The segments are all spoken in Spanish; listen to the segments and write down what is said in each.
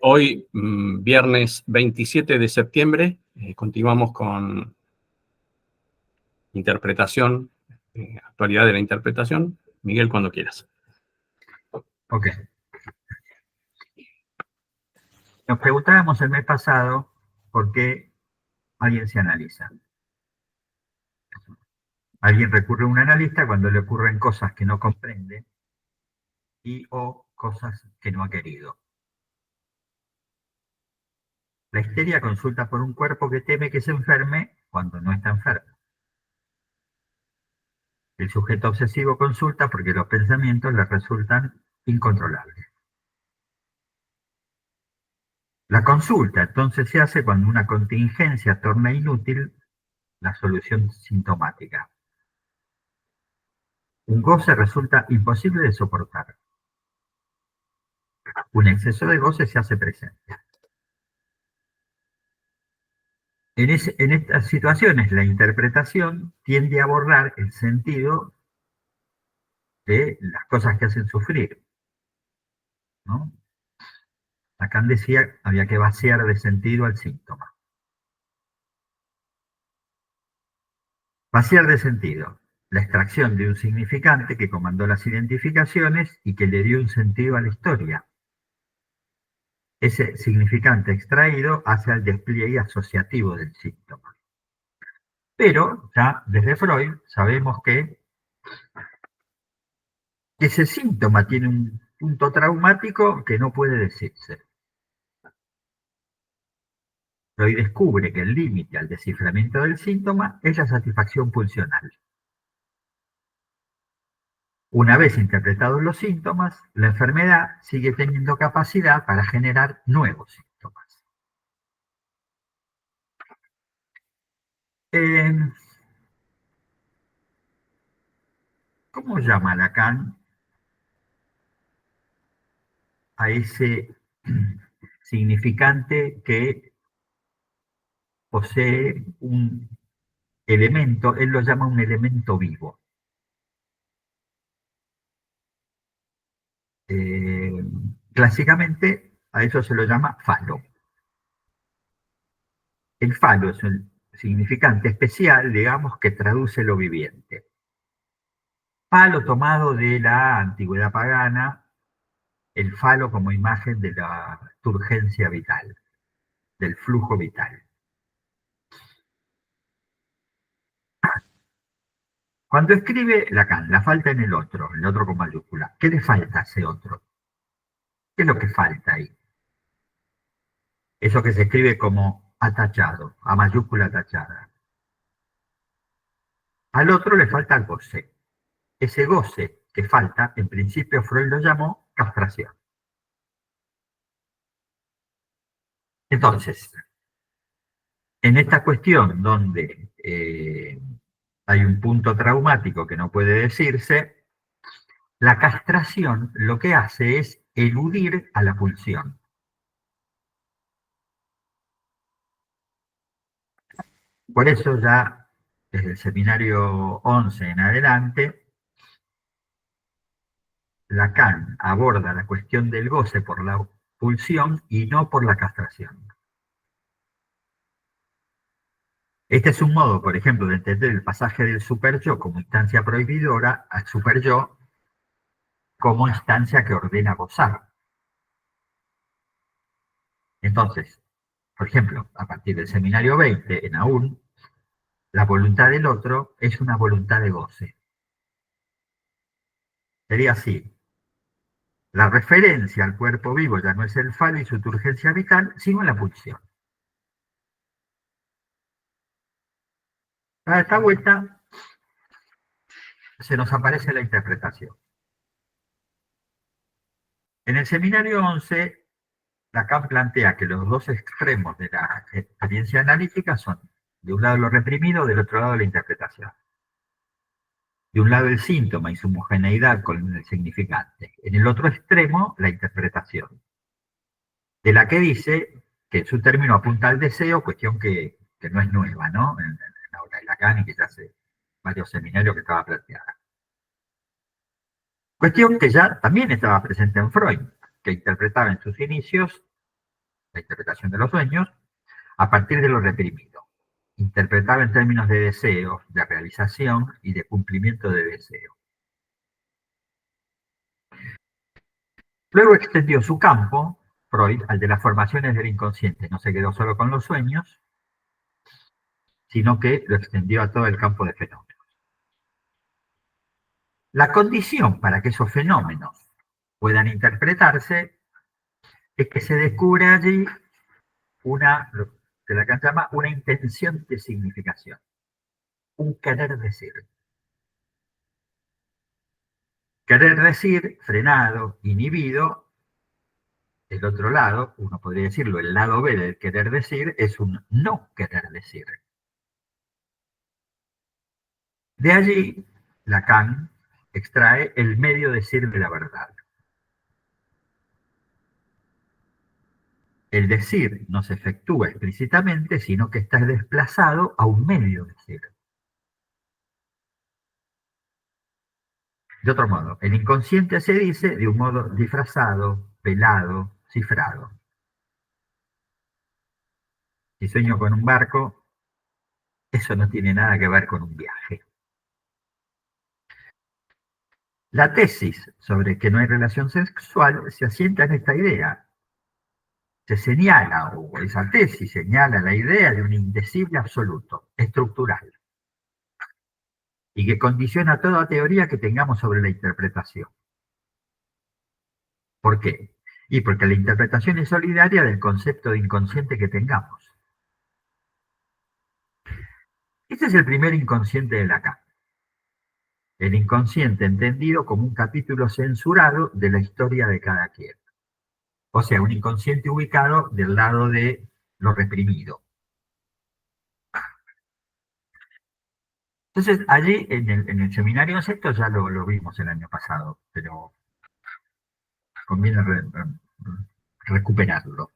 Hoy, viernes 27 de septiembre, continuamos con interpretación, actualidad de la interpretación. Miguel, cuando quieras. Ok. Nos preguntábamos el mes pasado por qué alguien se analiza. Alguien recurre a un analista cuando le ocurren cosas que no comprende y o cosas que no ha querido. La histeria consulta por un cuerpo que teme que se enferme cuando no está enfermo. El sujeto obsesivo consulta porque los pensamientos le resultan incontrolables. La consulta entonces se hace cuando una contingencia torna inútil la solución sintomática. Un goce resulta imposible de soportar. Un exceso de goce se hace presente. En estas situaciones, la interpretación tiende a borrar el sentido de las cosas que hacen sufrir, ¿no? Lacan decía, había que vaciar de sentido al síntoma. Vaciar de sentido, la extracción de un significante que comandó las identificaciones y que le dio un sentido a la historia. Ese significante extraído hace al despliegue asociativo del síntoma. Pero ya desde Freud sabemos que ese síntoma tiene un punto traumático que no puede decirse. Freud descubre que el límite al desciframiento del síntoma es la satisfacción pulsional. Una vez interpretados los síntomas, la enfermedad sigue teniendo capacidad para generar nuevos síntomas. ¿Cómo llama Lacan a ese significante que posee un elemento? Él lo llama un elemento vivo. Clásicamente a eso se lo llama falo. El falo es un significante especial, digamos, que traduce lo viviente. Falo tomado de la antigüedad pagana, el falo como imagen de la turgencia vital, del flujo vital. Cuando escribe Lacan, la falta en el otro con mayúscula, ¿qué le falta a ese otro? ¿Qué es lo que falta ahí? Eso que se escribe como atachado, a mayúscula tachada. Al otro le falta el goce. Ese goce que falta, en principio Freud lo llamó castración. Entonces, en esta cuestión donde hay un punto traumático que no puede decirse, la castración lo que hace es eludir a la pulsión. Por eso ya desde el seminario 11 en adelante, Lacan aborda la cuestión del goce por la pulsión y no por la castración. Este es un modo, por ejemplo, de entender el pasaje del superyo como instancia prohibidora al superyo como instancia que ordena gozar. Entonces, por ejemplo, a partir del seminario 20 en Aún, la voluntad del otro es una voluntad de goce. Sería así. La referencia al cuerpo vivo ya no es el falo y su turgencia vital, sino la pulsión. A esta vuelta se nos aparece la interpretación. En el seminario 11, Lacan plantea que los dos extremos de la experiencia analítica son, de un lado lo reprimido, del otro lado la interpretación. De un lado el síntoma y su homogeneidad con el significante. En el otro extremo, la interpretación. De la que dice que en su término apunta al deseo, cuestión que no es nueva, ¿no? En la obra de Lacan y que ya hace varios seminarios que estaba planteada. Cuestión que ya también estaba presente en Freud. que interpretaba en sus inicios la interpretación de los sueños a partir de lo reprimido. Interpretaba en términos de deseo, de realización y de cumplimiento de deseo. Luego extendió su campo, Freud, al de las formaciones del inconsciente. No se quedó solo con los sueños, sino que lo extendió a todo el campo de fenómenos. La condición para que esos fenómenos puedan interpretarse es que se descubre allí lo que Lacan llama una intención de significación, un querer decir. Querer decir, frenado, inhibido, el otro lado, uno podría decirlo, el lado B del querer decir, es un no querer decir. De allí, Lacan extrae el medio decir de la verdad. El decir no se efectúa explícitamente, sino que está desplazado a un medio decir. De otro modo, el inconsciente se dice de un modo disfrazado, velado, cifrado. Si sueño con un barco, eso no tiene nada que ver con un viaje. La tesis sobre que no hay relación sexual se asienta en esta idea. Se señala, o esa tesis señala la idea de un indecible absoluto, estructural, y que condiciona toda teoría que tengamos sobre la interpretación. ¿Por qué? Y porque la interpretación es solidaria del concepto de inconsciente que tengamos. Este es el primer inconsciente de Lacan. El inconsciente entendido como un capítulo censurado de la historia de cada quien. O sea, un inconsciente ubicado del lado de lo reprimido. Entonces, allí en el seminario sexto ya lo vimos el año pasado, pero conviene recuperarlo.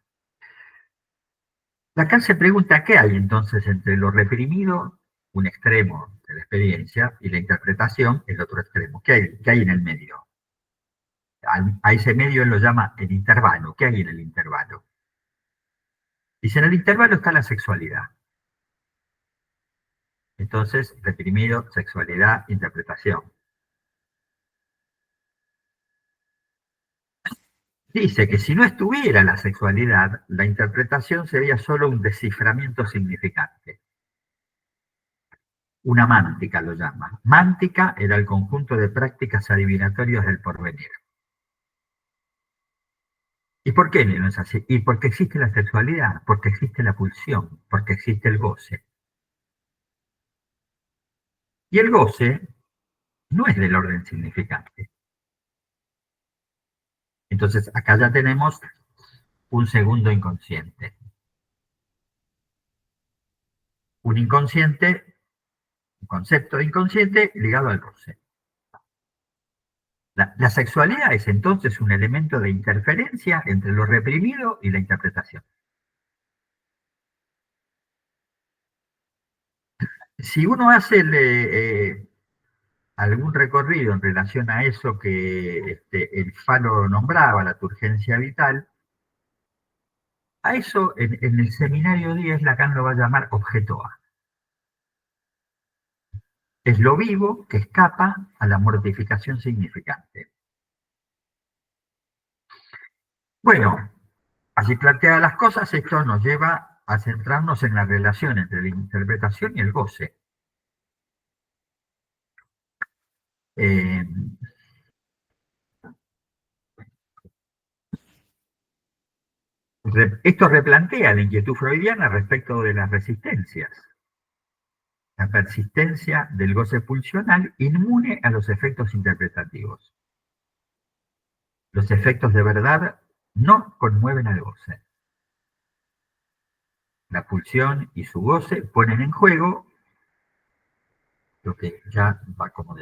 Lacan se pregunta qué hay entonces entre lo reprimido, un extremo de la experiencia, y la interpretación, el otro extremo. ¿Qué hay en el medio? A ese medio él lo llama el intervalo. ¿Qué hay en el intervalo? Dice, en el intervalo está la sexualidad. Entonces, reprimido, sexualidad, interpretación. Dice que si no estuviera la sexualidad, la interpretación sería solo un desciframiento significante. Una mántica lo llama. Mántica era el conjunto de prácticas adivinatorias del porvenir. ¿Y por qué no es así? Y porque existe la sexualidad, porque existe la pulsión, porque existe el goce. Y el goce no es del orden significante. Entonces, acá ya tenemos un segundo inconsciente. Un inconsciente, un concepto de inconsciente ligado al goce. La sexualidad es entonces un elemento de interferencia entre lo reprimido y la interpretación. Si uno hace algún recorrido en relación a eso que el Falo nombraba, la turgencia vital, a eso en el seminario 10 Lacan lo va a llamar objeto A. Es lo vivo que escapa a la mortificación significante. Bueno, así planteadas las cosas, esto nos lleva a centrarnos en la relación entre la interpretación y el goce. Eh, Esto replantea la inquietud freudiana respecto de las resistencias. La persistencia del goce pulsional inmune a los efectos interpretativos. Los efectos de verdad no conmueven al goce. La pulsión y su goce ponen en juego lo que ya va como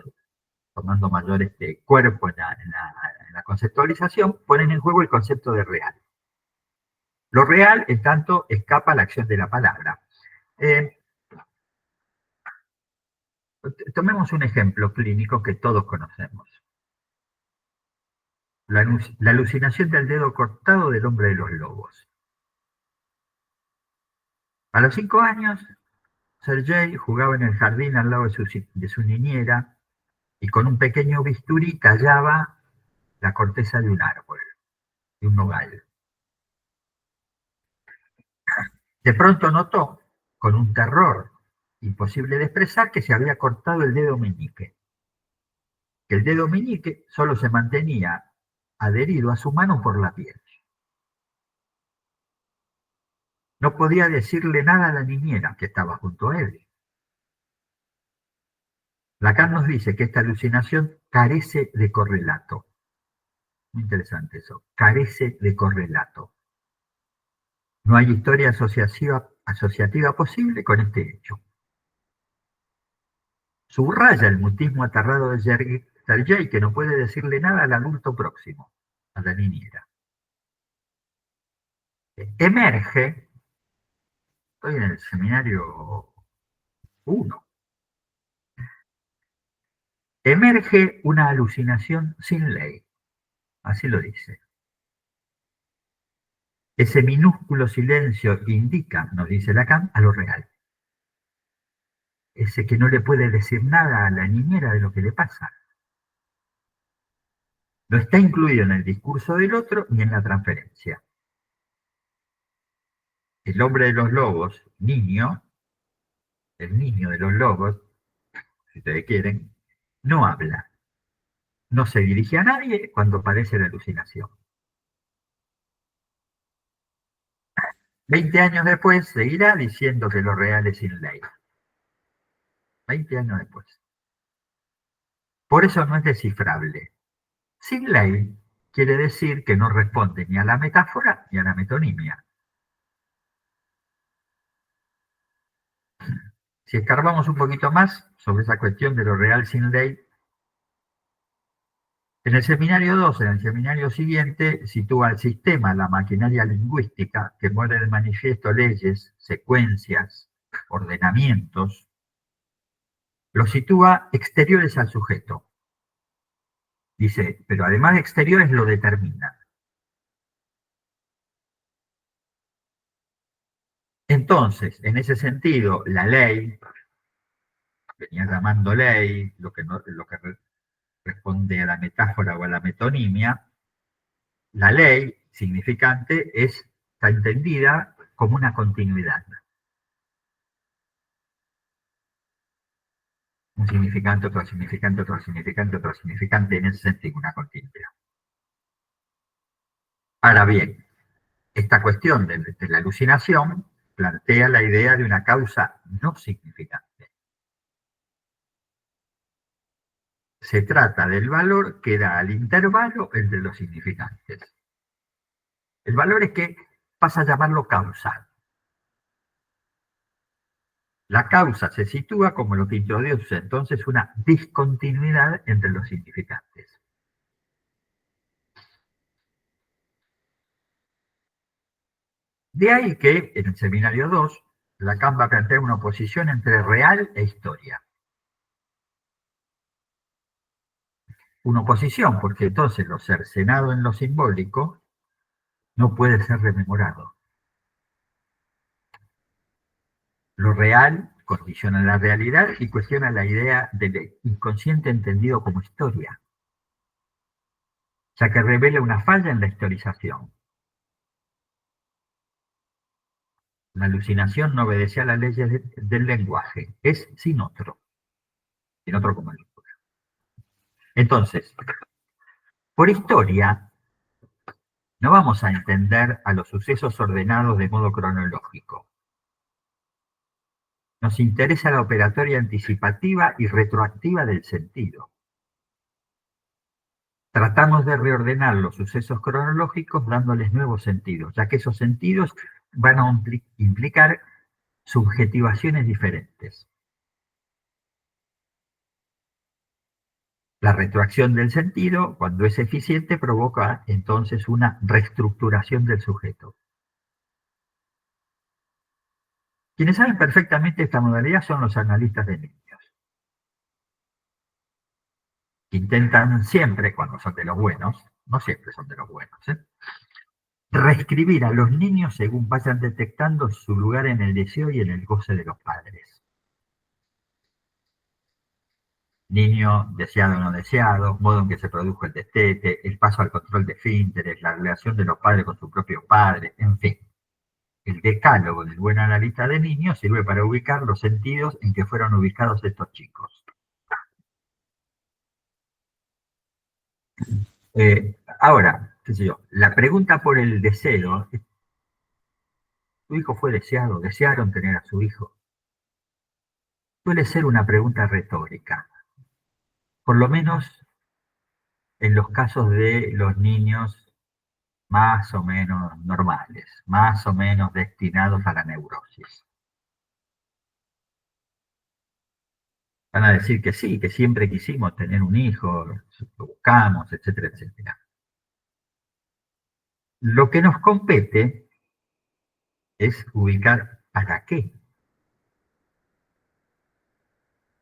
tomando mayor cuerpo en la conceptualización, ponen en juego el concepto de real. Lo real, en tanto, escapa a la acción de la palabra. Tomemos un ejemplo clínico que todos conocemos. la alucinación del dedo cortado del hombre de los lobos. A los 5 años, Sergei jugaba en el jardín al lado de su niñera y con un pequeño bisturí tallaba la corteza de un árbol, de un nogal. De pronto notó, con un terror imposible de expresar, que se había cortado el dedo meñique. Que el dedo meñique solo se mantenía adherido a su mano por la piel. No podía decirle nada a la niñera que estaba junto a él. Lacan nos dice que esta alucinación carece de correlato. Muy interesante eso, carece de correlato. No hay historia asociativa posible con este hecho. Subraya el mutismo aterrado de Sergei, que no puede decirle nada al adulto próximo, a la niñera. Emerge, estoy en el seminario 1, emerge una alucinación sin ley, así lo dice. Ese minúsculo silencio indica, nos dice Lacan, a lo real. Ese que no le puede decir nada a la niñera de lo que le pasa. No está incluido en el discurso del otro ni en la transferencia. El hombre de los lobos, niño, el niño de los lobos, si ustedes quieren, no habla. No se dirige a nadie cuando padece la alucinación. 20 años después seguirá diciendo que lo real es sin ley. 20 años después. Por eso no es descifrable. Sin ley quiere decir que no responde ni a la metáfora ni a la metonimia. Si escarbamos un poquito más sobre esa cuestión de lo real sin ley, en el seminario 2, en el seminario siguiente, sitúa el sistema, la maquinaria lingüística, que pone de manifiesto leyes, secuencias, ordenamientos, lo sitúa exteriores al sujeto. Dice, pero además de exteriores lo determinan. Entonces, en ese sentido, la ley, venía llamando ley, lo que responde a la metáfora o a la metonimia, la ley significante está entendida como una continuidad. Un significante, otro significante, otro significante, otro significante, en ese sentido, una continuidad. Ahora bien, esta cuestión de la alucinación plantea la idea de una causa no significante. Se trata del valor que da al intervalo entre los significantes. El valor es que pasa a llamarlo causa. La causa se sitúa como lo que introduce entonces una discontinuidad entre los significantes. De ahí que, en el seminario 2, Lacan va a plantear una oposición entre real e historia. Una oposición, porque entonces lo cercenado en lo simbólico no puede ser rememorado. Lo real condiciona la realidad y cuestiona la idea del inconsciente entendido como historia, ya que revela una falla en la historización. La alucinación no obedece a las leyes del lenguaje, es sin otro como lectura. Entonces, por historia, no vamos a entender a los sucesos ordenados de modo cronológico. Nos interesa la operatoria anticipativa y retroactiva del sentido. Tratamos de reordenar los sucesos cronológicos dándoles nuevos sentidos, ya que esos sentidos van a implicar subjetivaciones diferentes. La retroacción del sentido, cuando es eficiente, provoca entonces una reestructuración del sujeto. Quienes saben perfectamente esta modalidad son los analistas de niños. Intentan siempre, cuando son de los buenos, no siempre son de los buenos, ¿eh? Reescribir a los niños según vayan detectando su lugar en el deseo y en el goce de los padres. Niño deseado o no deseado, modo en que se produjo el destete, el paso al control de esfínteres, la relación de los padres con su propio padre, en fin. El decálogo del buen analista de niños sirve para ubicar los sentidos en que fueron ubicados estos chicos. Ahora, qué sé yo, la pregunta por el deseo, ¿tu hijo fue deseado? ¿Desearon tener a su hijo? Suele ser una pregunta retórica, por lo menos en los casos de los niños más o menos normales, más o menos destinados a la neurosis. Van a decir que sí, que siempre quisimos tener un hijo, lo buscamos, etcétera, etcétera. Lo que nos compete es ubicar para qué.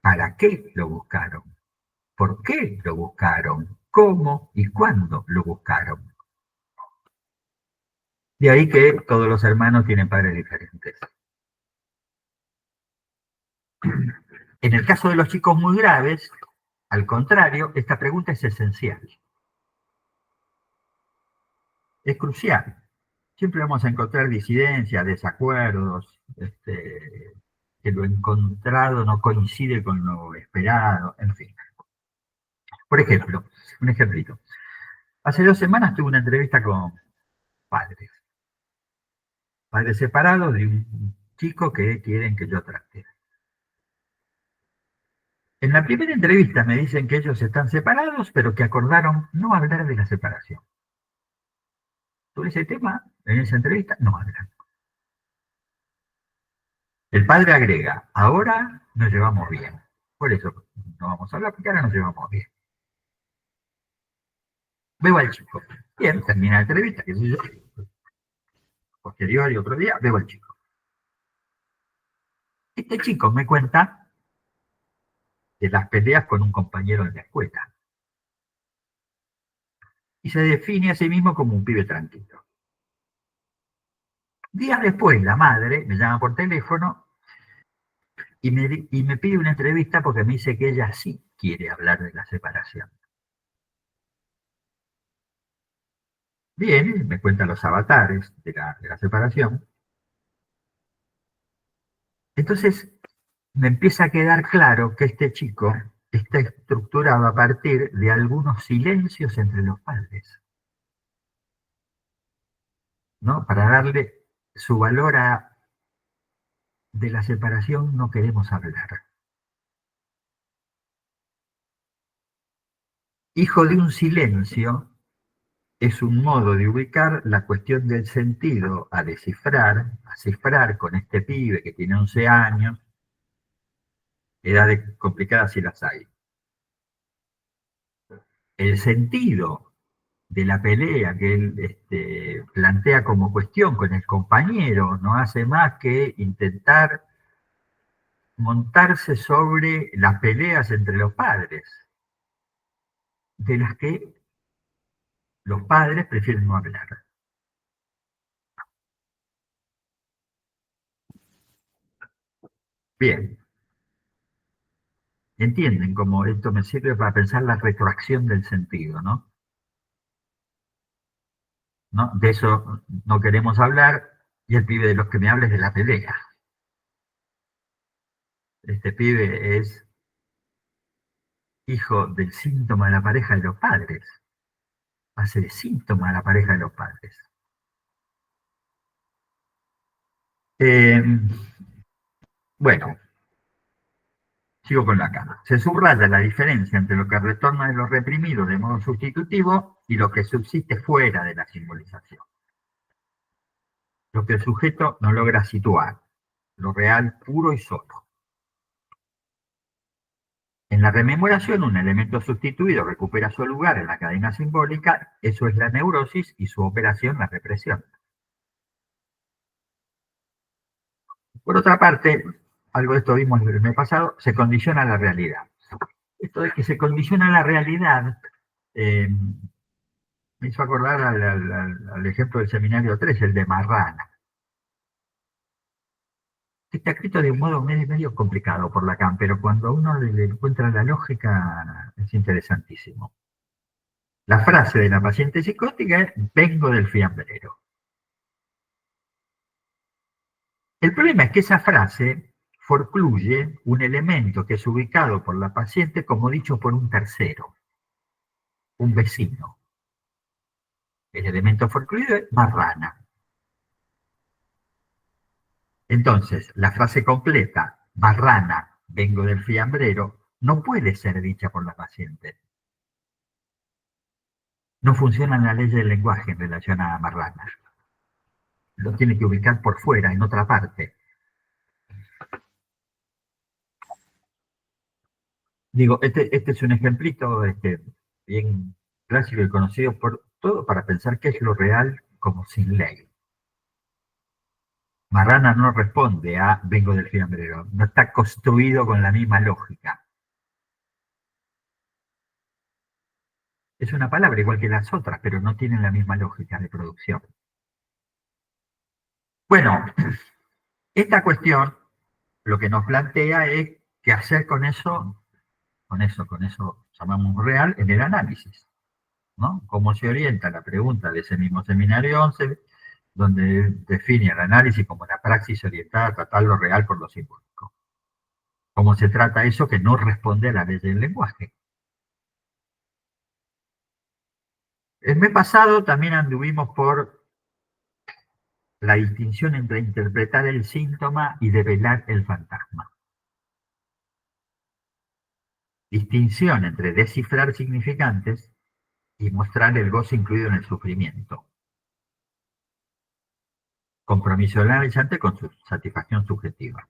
¿Para qué lo buscaron? ¿Por qué lo buscaron? ¿Cómo y cuándo lo buscaron? De ahí que todos los hermanos tienen padres diferentes. En el caso de los chicos muy graves, al contrario, esta pregunta es esencial. Es crucial. Siempre vamos a encontrar disidencias, desacuerdos, que lo encontrado no coincide con lo esperado, en fin. Por ejemplo, un ejemplito. Hace 2 semanas tuve una entrevista con padres. Padres separados de un chico que quieren que yo trate. En la primera entrevista me dicen que ellos están separados, pero que acordaron no hablar de la separación. Sobre ese tema, en esa entrevista, no hablan. El padre agrega, ahora nos llevamos bien. Por eso no vamos a hablar, porque ahora nos llevamos bien. Veo al chico. Bien, termina la entrevista, qué sé yo. Posterior y otro día, veo al chico. Este chico me cuenta de las peleas con un compañero en la escuela. Y se define a sí mismo como un pibe tranquilo. Días después, la madre me llama por teléfono y me pide una entrevista porque me dice que ella sí quiere hablar de la separación. Viene, me cuenta los avatares de la separación. Entonces, me empieza a quedar claro que este chico está estructurado a partir de algunos silencios entre los padres, ¿no? Para darle su valor a de la separación no queremos hablar. Hijo de un silencio es un modo de ubicar la cuestión del sentido a cifrar con este pibe que tiene 11 años, edades complicadas si las hay. El sentido de la pelea que él plantea como cuestión con el compañero no hace más que intentar montarse sobre las peleas entre los padres, de las que los padres prefieren no hablar. Bien, entienden cómo esto me sirve para pensar la retroacción del sentido, ¿no? ¿No? De eso no queremos hablar y el pibe de los que me habla es de la pelea. Este pibe es hijo del síntoma de la pareja de los padres, hace de síntoma de la pareja de los padres. Eh, bueno, sigo con la cama. Se subraya la diferencia entre lo que retorna de lo reprimido de modo sustitutivo y lo que subsiste fuera de la simbolización. Lo que el sujeto no logra situar, lo real puro y solo. En la rememoración, un elemento sustituido recupera su lugar en la cadena simbólica, eso es la neurosis y su operación la represión. Por otra parte, algo de esto vimos el mes pasado, se condiciona la realidad. Esto de que se condiciona la realidad, me Me hizo acordar al ejemplo del seminario 3, el de Marrana. Está escrito de un modo medio complicado por Lacan, pero cuando a uno le encuentra la lógica es interesantísimo. La frase de la paciente psicótica es: vengo del fiambrero. El problema es que esa frase forcluye un elemento que es ubicado por la paciente como dicho por un tercero, un vecino. El elemento forcluido es marrana. Entonces, la frase completa, marrana, vengo del fiambrero, no puede ser dicha por la paciente. No funcionan las leyes del lenguaje en relación a marrana. Lo tiene que ubicar por fuera, en otra parte. Digo, este es un ejemplito bien clásico y conocido por todo para pensar qué es lo real como sin ley. Marrana no responde a vengo del fiambrero, no está construido con la misma lógica. Es una palabra igual que las otras, pero no tienen la misma lógica de producción. Bueno, esta cuestión lo que nos plantea es qué hacer con eso llamamos real en el análisis, ¿no? Cómo se orienta la pregunta de ese mismo seminario 11, donde define el análisis como la praxis orientada a tratar lo real por lo simbólico. ¿Cómo se trata eso que no responde a la ley del lenguaje? El mes pasado también anduvimos por la distinción entre interpretar el síntoma y develar el fantasma. Distinción entre descifrar significantes y mostrar el gozo incluido en el sufrimiento. Compromiso del analizante con su satisfacción subjetiva.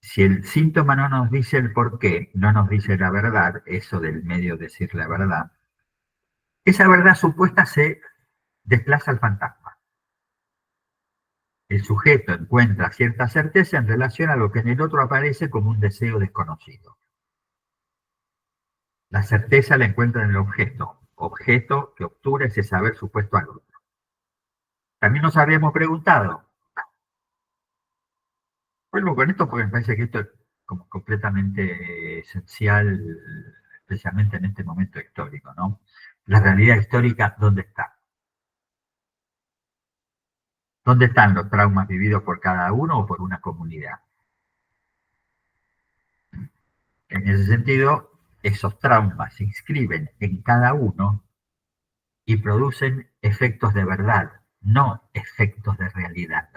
Si el síntoma no nos dice el por qué, no nos dice la verdad, eso del medio decir la verdad, esa verdad supuesta se desplaza al fantasma. El sujeto encuentra cierta certeza en relación a lo que en el otro aparece como un deseo desconocido. La certeza la encuentra en el objeto que obtura ese saber supuesto al otro. También nos habíamos preguntado, vuelvo con esto porque me parece que esto es como completamente esencial, especialmente en este momento histórico, ¿no? La realidad histórica, ¿dónde está? ¿Dónde están los traumas vividos por cada uno o por una comunidad? En ese sentido, esos traumas se inscriben en cada uno y producen efectos de verdad, no efectos de realidad.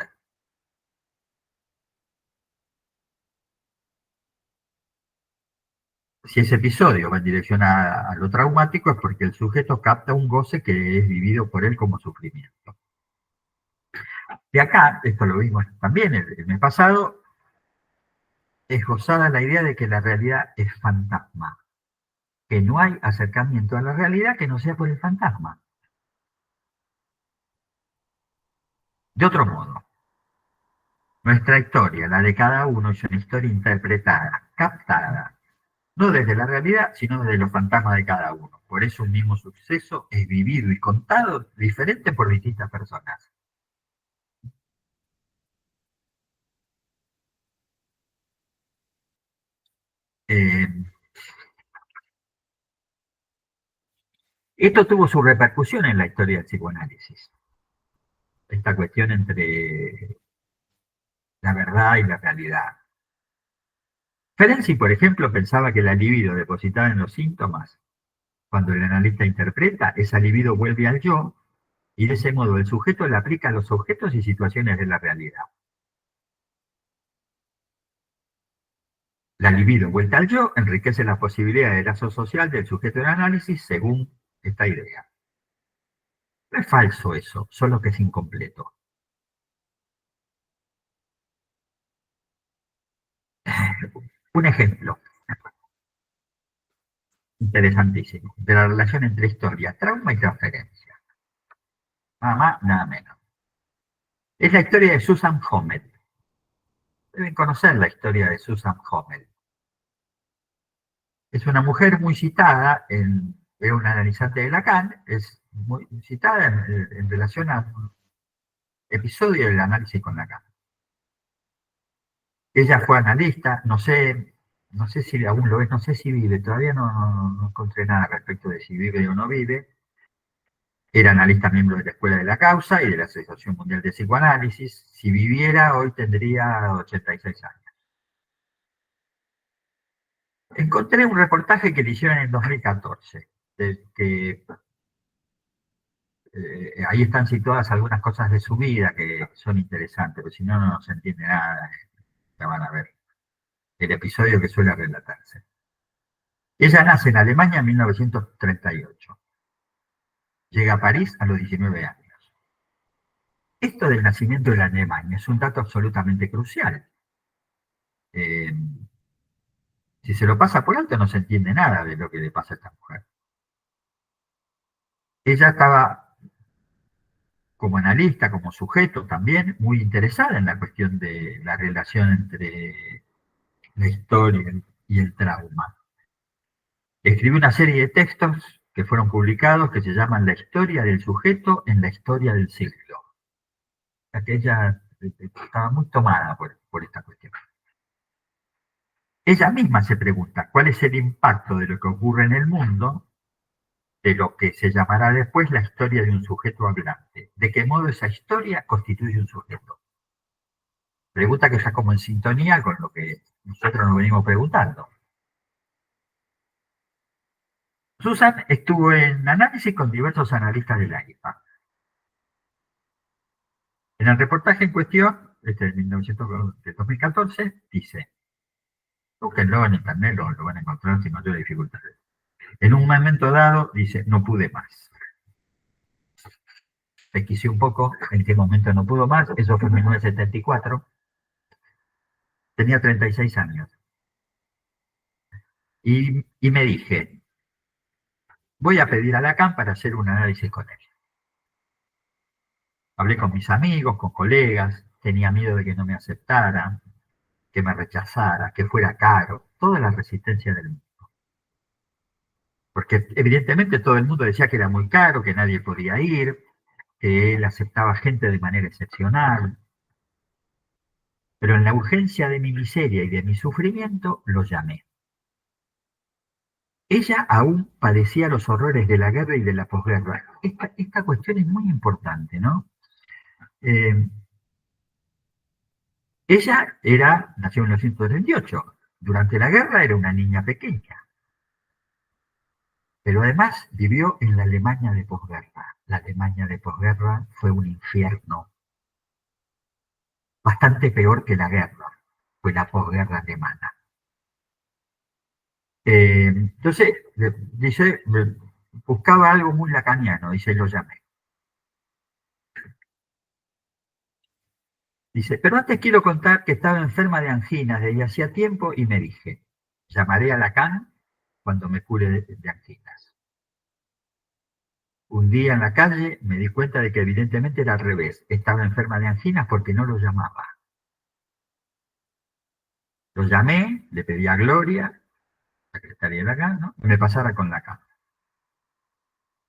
Si ese episodio va en dirección a lo traumático es porque el sujeto capta un goce que es vivido por él como sufrimiento. De acá, esto lo vimos también el mes pasado, es gozada la idea de que la realidad es fantasma, que no hay acercamiento a la realidad que no sea por el fantasma. De otro modo, nuestra historia, la de cada uno, es una historia interpretada, captada, no desde la realidad, sino desde los fantasmas de cada uno. Por eso un mismo suceso es vivido y contado diferente por distintas personas. Eh, Esto tuvo su repercusión en la historia del psicoanálisis. Esta cuestión entre la verdad y la realidad. Ferenczi, por ejemplo, pensaba que la libido depositada en los síntomas, cuando el analista interpreta, esa libido vuelve al yo, y de ese modo el sujeto la aplica a los objetos y situaciones de la realidad. La libido vuelta al yo enriquece las posibilidades de lazo social del sujeto de análisis según esta idea. No es falso eso, solo que es incompleto. Un ejemplo interesantísimo de la relación entre historia, trauma y transferencia. Nada más, nada menos. Es la historia de Susan Hommel. Deben conocer la historia de Susan Hommel. Es una mujer muy citada en es una analizante de Lacan, es muy citada en relación a un episodio del análisis con Lacan. Ella fue analista, no sé si aún lo es, no sé si vive, todavía no encontré nada respecto de si vive o no vive. Era analista miembro de la Escuela de la Causa y de la Asociación Mundial de Psicoanálisis. Si viviera, hoy tendría 86 años. Encontré un reportaje que le hicieron en 2014, que ahí están situadas algunas cosas de su vida que son interesantes, pero si no, no se entiende nada, ya van a ver el episodio que suele relatarse. Ella nace en Alemania en 1938. Llega a París a los 19 años. Esto del nacimiento de la Alemania es un dato absolutamente crucial. Eh, si se lo pasa por alto no se entiende nada de lo que le pasa a esta mujer. Ella estaba como analista, como sujeto también, muy interesada en la cuestión de la relación entre la historia y el trauma. Escribió una serie de textos que fueron publicados que se llaman La historia del sujeto en la historia del siglo. O sea que ella estaba muy tomada por esta cuestión. Ella misma se pregunta cuál es el impacto de lo que ocurre en el mundo, de lo que se llamará después la historia de un sujeto hablante. ¿De qué modo esa historia constituye un sujeto? Pregunta que está como en sintonía con lo que nosotros nos venimos preguntando. Susan estuvo en análisis con diversos analistas de la IFA. En el reportaje en cuestión, este de 2014, dice, búsquenlo en internet, lo van a encontrar sin mayor dificultad. En un momento dado, dice, no pude más. Pesquisé un poco en qué momento no pudo más, eso fue en 1974, tenía 36 años. Y me dije, voy a pedir a Lacan para hacer un análisis con él. Hablé con mis amigos, con colegas, tenía miedo de que no me aceptara, que me rechazara, que fuera caro, toda la resistencia del mundo. Porque evidentemente todo el mundo decía que era muy caro, que nadie podía ir, que él aceptaba gente de manera excepcional. Pero en la urgencia de mi miseria y de mi sufrimiento, lo llamé. Ella aún padecía los horrores de la guerra y de la posguerra. Esta cuestión es muy importante, ¿no? Eh, ella nació en 1938. Durante la guerra era una niña pequeña, pero además vivió en la Alemania de posguerra. La Alemania de posguerra fue un infierno, bastante peor que la guerra, fue la posguerra alemana. Entonces, dice, buscaba algo muy lacaniano y se lo llamé. Dice, pero antes quiero contar que estaba enferma de anginas desde hacía tiempo y me dije, llamaré a Lacan cuando me cure de anginas. Un día en la calle me di cuenta de que evidentemente era al revés. Estaba enferma de anginas porque no lo llamaba. Lo llamé, le pedí a Gloria, secretaria de Lacan, ¿no?, que me pasara con Lacan.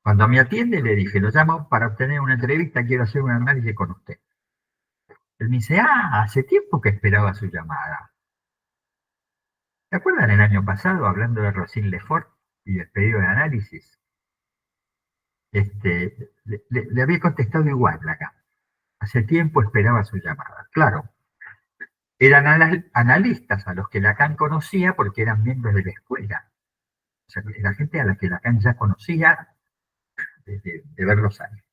Cuando me atiende le dije, lo llamo para obtener una entrevista, quiero hacer un análisis con usted. Él me dice, hace tiempo que esperaba su llamada. ¿Se acuerdan el año pasado, hablando de Rosine Lefort y el pedido de análisis? Le había contestado igual Lacan. Hace tiempo esperaba su llamada. Claro, eran analistas a los que Lacan conocía porque eran miembros de la escuela. O sea, la gente a la que Lacan ya conocía de verlos años.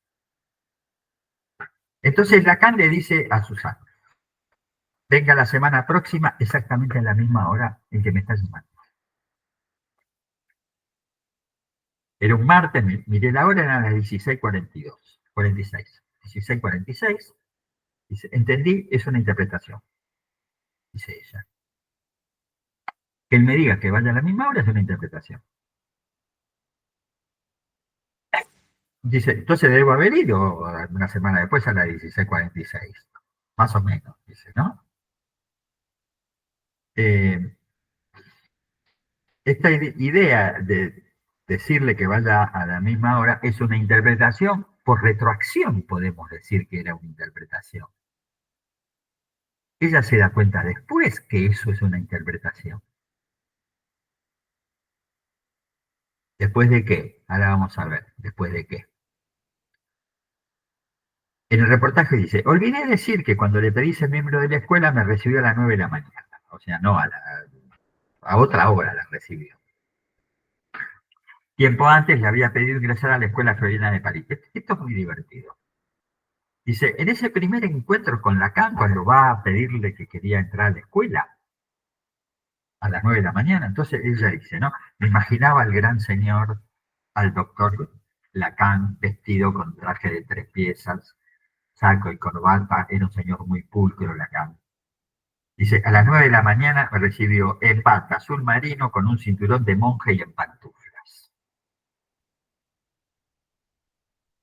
Entonces Lacan le dice a Susana, venga la semana próxima exactamente a la misma hora en que me está llamando. Era un martes, miré la hora, eran las 16:42, 46. 16:46, dice, entendí, es una interpretación, dice ella. Que él me diga que vaya a la misma hora es una interpretación. Dice, entonces debo haber ido una semana después a las 16:46, más o menos, dice, ¿no? Esta idea decirle que vaya a la misma hora es una interpretación, por retroacción podemos decir que era una interpretación. Ella se da cuenta después que eso es una interpretación. ¿Después de qué? Ahora vamos a ver, ¿después de qué? En el reportaje dice, olvidé decir que cuando le pedí ser miembro de la escuela me recibió a las 9 de la mañana. O sea, no a otra hora la recibió. Tiempo antes le había pedido ingresar a la Escuela Florina de París. Esto es muy divertido. Dice, en ese primer encuentro con Lacan, cuando va a pedirle que quería entrar a la escuela, a las 9 de la mañana, entonces ella dice, ¿no? Me imaginaba al gran señor, al doctor Lacan, vestido con traje de 3 piezas, saco y corbata, era un señor muy pulcro, Lacan. Dice, a las 9 de la mañana me recibió en bata azul marino con un cinturón de monje y en pantuflas.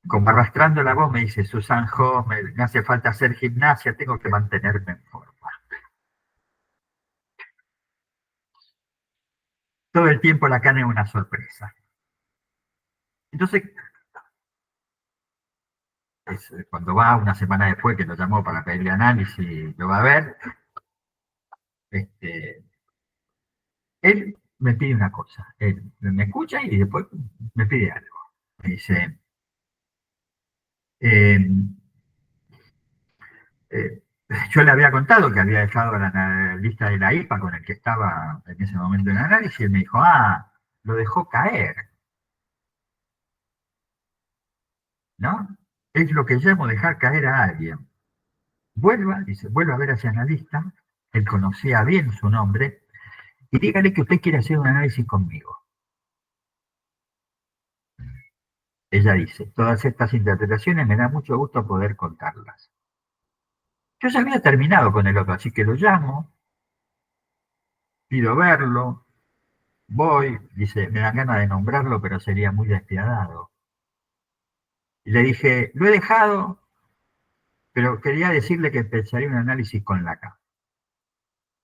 Como arrastrando la voz me dice, Susan Homer, me hace falta hacer gimnasia, tengo que mantenerme en forma. Todo el tiempo Lacan es una sorpresa. Entonces, cuando va una semana después que lo llamó para pedirle análisis, lo va a ver, este, él me pide una cosa, él me escucha y después me pide algo. Me dice, eh, eh, yo le había contado que había dejado la lista de la IPA con el que estaba en ese momento en análisis, y él me dijo, lo dejó caer, ¿no? Es lo que llamo dejar caer a alguien. Dice, vuelva a ver a ese analista, él conocía bien su nombre, y dígale que usted quiere hacer un análisis conmigo. Ella dice, todas estas interpretaciones me da mucho gusto poder contarlas. Yo ya había terminado con el otro, así que lo llamo, pido verlo, voy, dice, me dan ganas de nombrarlo, pero sería muy despiadado. Y le dije, lo he dejado, pero quería decirle que empezaría un análisis con Lacan.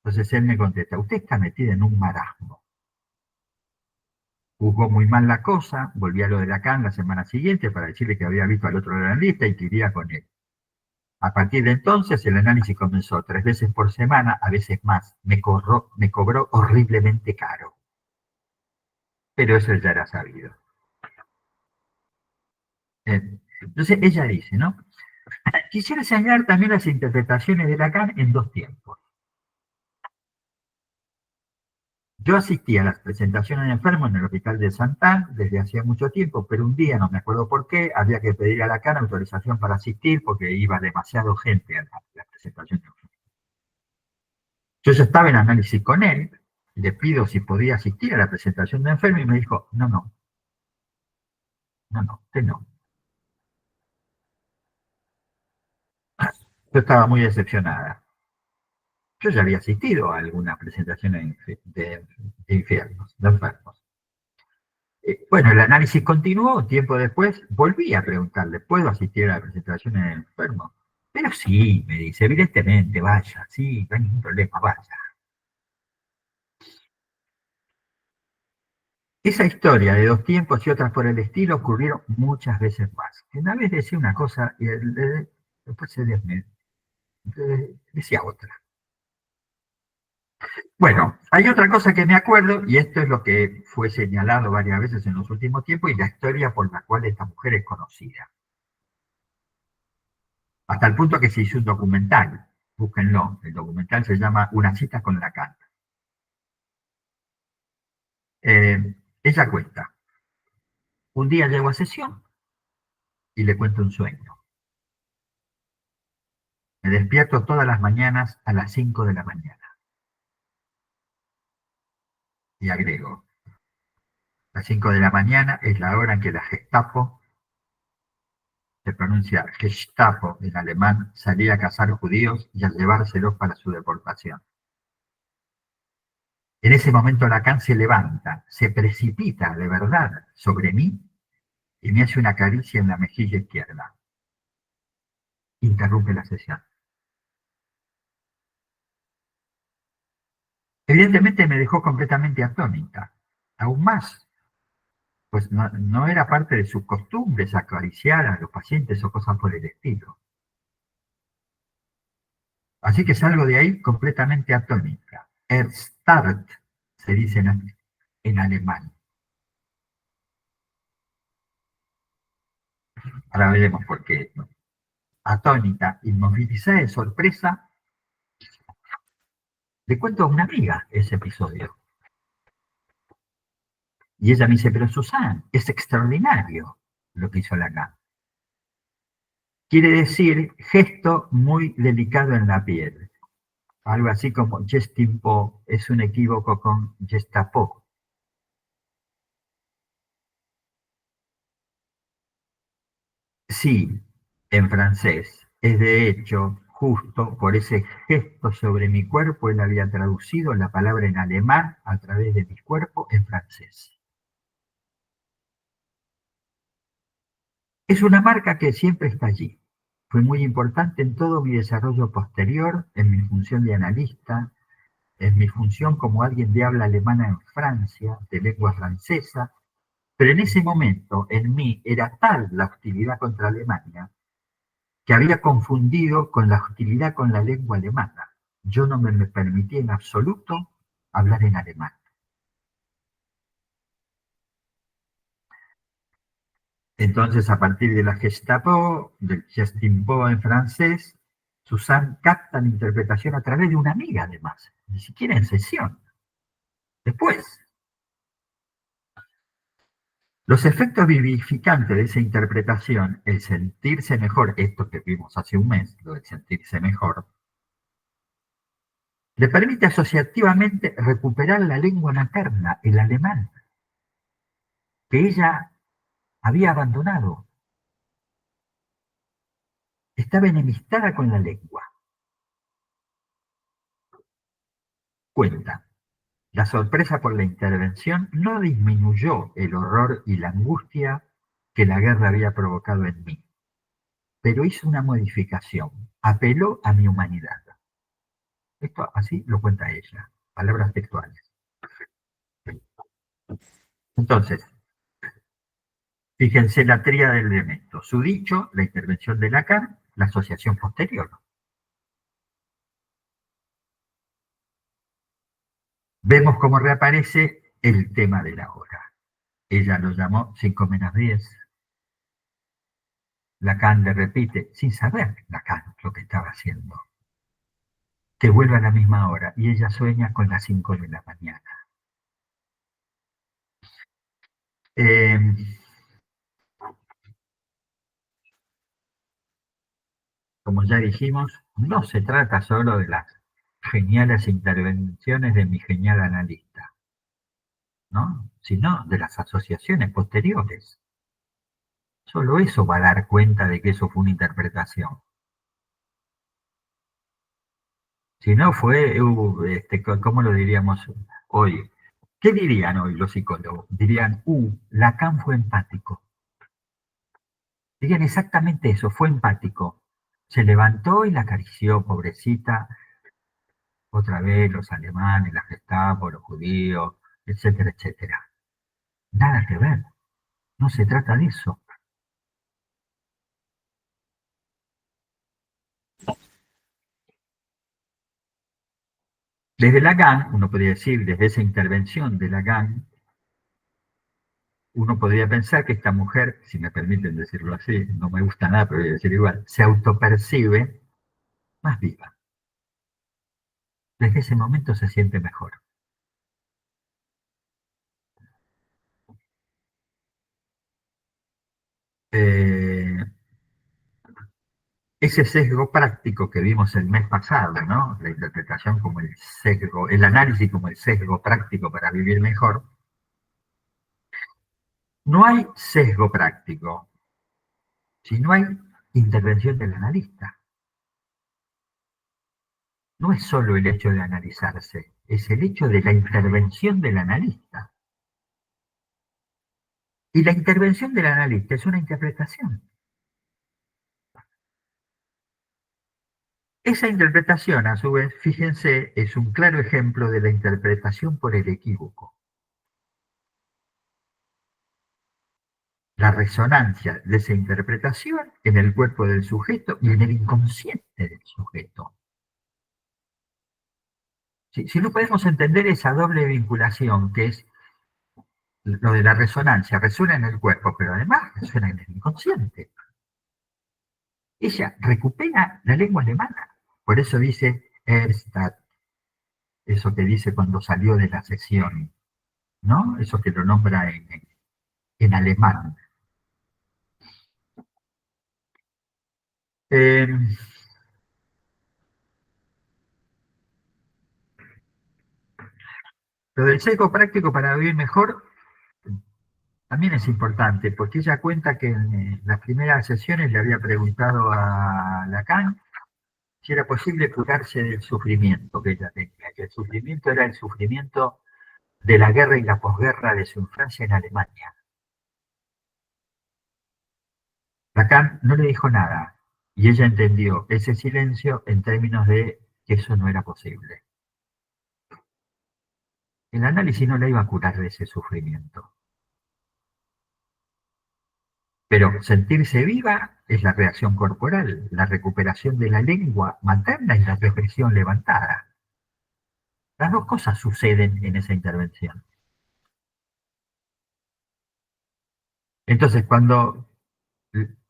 Entonces él me contesta, usted está metida en un marasmo. Juzgó muy mal la cosa, volví a lo de Lacan la semana siguiente para decirle que había visto al otro analista y que iría con él. A partir de entonces, el análisis comenzó 3 veces por semana, a veces más. Me cobró horriblemente caro. Pero eso ya era sabido. Entonces ella dice, ¿no? Quisiera señalar también las interpretaciones de Lacan en 2 tiempos. Yo asistí a las presentaciones de enfermos en el hospital de Santán desde hacía mucho tiempo, pero un día, no me acuerdo por qué, había que pedir a Lacan autorización para asistir porque iba demasiado gente a la presentación de enfermos. Yo ya estaba en análisis con él, le pido si podía asistir a la presentación de enfermo y me dijo, no, usted no. Yo estaba muy decepcionada. Yo ya había asistido a algunas presentaciones de enfermos. Bueno, el análisis continuó, tiempo después volví a preguntarle, ¿puedo asistir a la presentación de enfermos? Pero sí, me dice, evidentemente, vaya, sí, no hay ningún problema, vaya. Esa historia de 2 tiempos y otras por el estilo ocurrieron muchas veces más. Una vez decía una cosa y después se decía otra. Bueno, hay otra cosa que me acuerdo, y esto es lo que fue señalado varias veces en los últimos tiempos, y la historia por la cual esta mujer es conocida. Hasta el punto que se hizo un documental, búsquenlo, el documental se llama Una cita con Lacan. Ella cuenta, un día llego a sesión y le cuento un sueño. Me despierto todas las mañanas a las 5 de la mañana. Y agrego, las 5 de la mañana es la hora en que la Gestapo, se pronuncia Gestapo en alemán, salía a cazar judíos y a llevárselos para su deportación. En ese momento Lacan se levanta, se precipita de verdad sobre mí y me hace una caricia en la mejilla izquierda. Interrumpe la sesión. Evidentemente me dejó completamente atónita, aún más. pues no era parte de sus costumbres acariciar a los pacientes o cosas por el estilo. Así que salgo de ahí completamente atónica. Erstarrt se dice en alemán. Ahora veremos por qué. Atónica, inmovilizada de sorpresa, le cuento a una amiga ese episodio. Y ella me dice, pero Susan, es extraordinario lo que hizo Lacan. Quiere decir gesto muy delicado en la piel. Algo así como Gestimpo es un equívoco con Gestapo. Sí, en francés. Es de hecho, justo por ese gesto sobre mi cuerpo, él había traducido la palabra en alemán a través de mi cuerpo en francés. Es una marca que siempre está allí. Fue muy importante en todo mi desarrollo posterior, en mi función de analista, en mi función como alguien de habla alemana en Francia, de lengua francesa, pero en ese momento en mí era tal la hostilidad contra Alemania que había confundido con la hostilidad con la lengua alemana. Yo no me permitía en absoluto hablar en alemán. Entonces, a partir de la Gestapo, del Gestimpo en francés, Susan capta la interpretación a través de una amiga, además, ni siquiera en sesión. Después, los efectos vivificantes de esa interpretación, el sentirse mejor, esto que vimos hace un mes, lo de sentirse mejor, le permite asociativamente recuperar la lengua materna, el alemán, que ella había abandonado. Estaba enemistada con la lengua. Cuenta. La sorpresa por la intervención no disminuyó el horror y la angustia que la guerra había provocado en mí, pero hizo una modificación, apeló a mi humanidad. Esto así lo cuenta ella, palabras textuales. Entonces, fíjense la tríada del elemento. Su dicho, la intervención de Lacan, la asociación posterior. Vemos cómo reaparece el tema de la hora. Ella lo llamó 5 menos 10. Lacan le repite, sin saber Lacan lo que estaba haciendo, que vuelve a la misma hora y ella sueña con las 5 de la mañana. Eh, como ya dijimos, no se trata solo de las geniales intervenciones de mi genial analista, ¿no? Sino de las asociaciones posteriores. Solo eso va a dar cuenta de que eso fue una interpretación. Si no fue, ¿cómo lo diríamos hoy? ¿Qué dirían hoy los psicólogos? Dirían, Lacan fue empático. Dirían exactamente eso, fue empático. Se levantó y la acarició, pobrecita, otra vez los alemanes, la Gestapo, los judíos, etcétera, etcétera. Nada que ver, no se trata de eso. Desde Lacan, uno podría decir, desde esa intervención de Lacan, uno podría pensar que esta mujer, si me permiten decirlo así, no me gusta nada, pero voy a decir igual, se autopercibe más viva. Desde ese momento se siente mejor. Eh, ese sesgo práctico que vimos el mes pasado, ¿no? La interpretación como el sesgo, el análisis como el sesgo práctico para vivir mejor. No hay sesgo práctico si no hay intervención del analista. No es solo el hecho de analizarse, es el hecho de la intervención del analista. Y la intervención del analista es una interpretación. Esa interpretación, a su vez, fíjense, es un claro ejemplo de la interpretación por el equívoco. la resonancia de esa interpretación en el cuerpo del sujeto y en el inconsciente del sujeto. Si no podemos entender esa doble vinculación, que es lo de la resonancia, resuena en el cuerpo, pero además resuena en el inconsciente. Ella recupera la lengua alemana. Por eso dice Erstadt, eso que dice cuando salió de la sesión, ¿no? Eso que lo nombra en alemán. Eh, lo del sesgo práctico para vivir mejor también es importante, porque ella cuenta que en las primeras sesiones le había preguntado a Lacan si era posible curarse del sufrimiento que ella tenía, que el sufrimiento era el sufrimiento de la guerra y la posguerra de su infancia en Alemania. Lacan no le dijo nada, y ella entendió ese silencio en términos de que eso no era posible. El análisis no la iba a curar de ese sufrimiento. Pero sentirse viva es la reacción corporal, la recuperación de la lengua materna y la represión levantada. Las dos cosas suceden en esa intervención. Entonces, cuando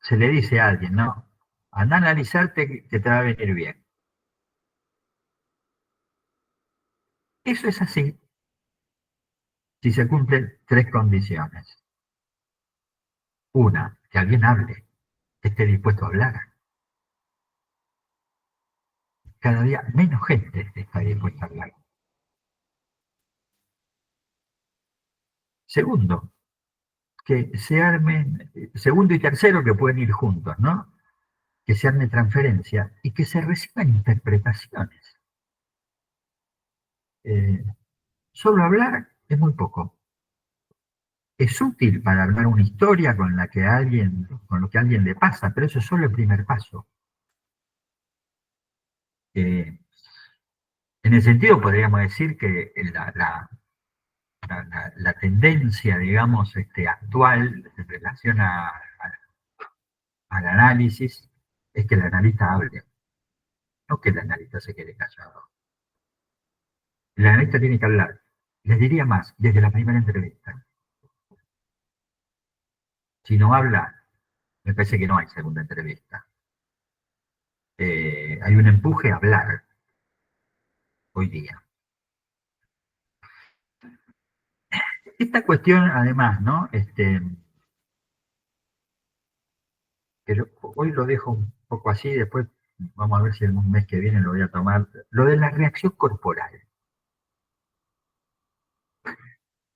se le dice a alguien, ¿no? Anda a analizarte que te va a venir bien. Eso es así si se cumplen tres condiciones. Una, que alguien hable, que esté dispuesto a hablar. Cada día menos gente está dispuesta a hablar. Segundo, que se armen, segundo y tercero que pueden ir juntos, ¿no? Que se arme transferencia y que se reciban interpretaciones. Eh, Solo hablar es muy poco. Es útil para armar una historia con la que con lo que a alguien le pasa, pero eso es solo el primer paso. En el sentido podríamos decir que la tendencia, digamos, actual en relación al análisis es que el analista hable, no que el analista se quede callado. El analista tiene que hablar. Les diría más, desde la primera entrevista. Si no habla, me parece que no hay segunda entrevista. Hay un empuje a hablar hoy día. Esta cuestión, además, ¿no? Hoy lo dejo un poco así, después vamos a ver si en un mes que viene lo voy a tomar. Lo de la reacción corporal.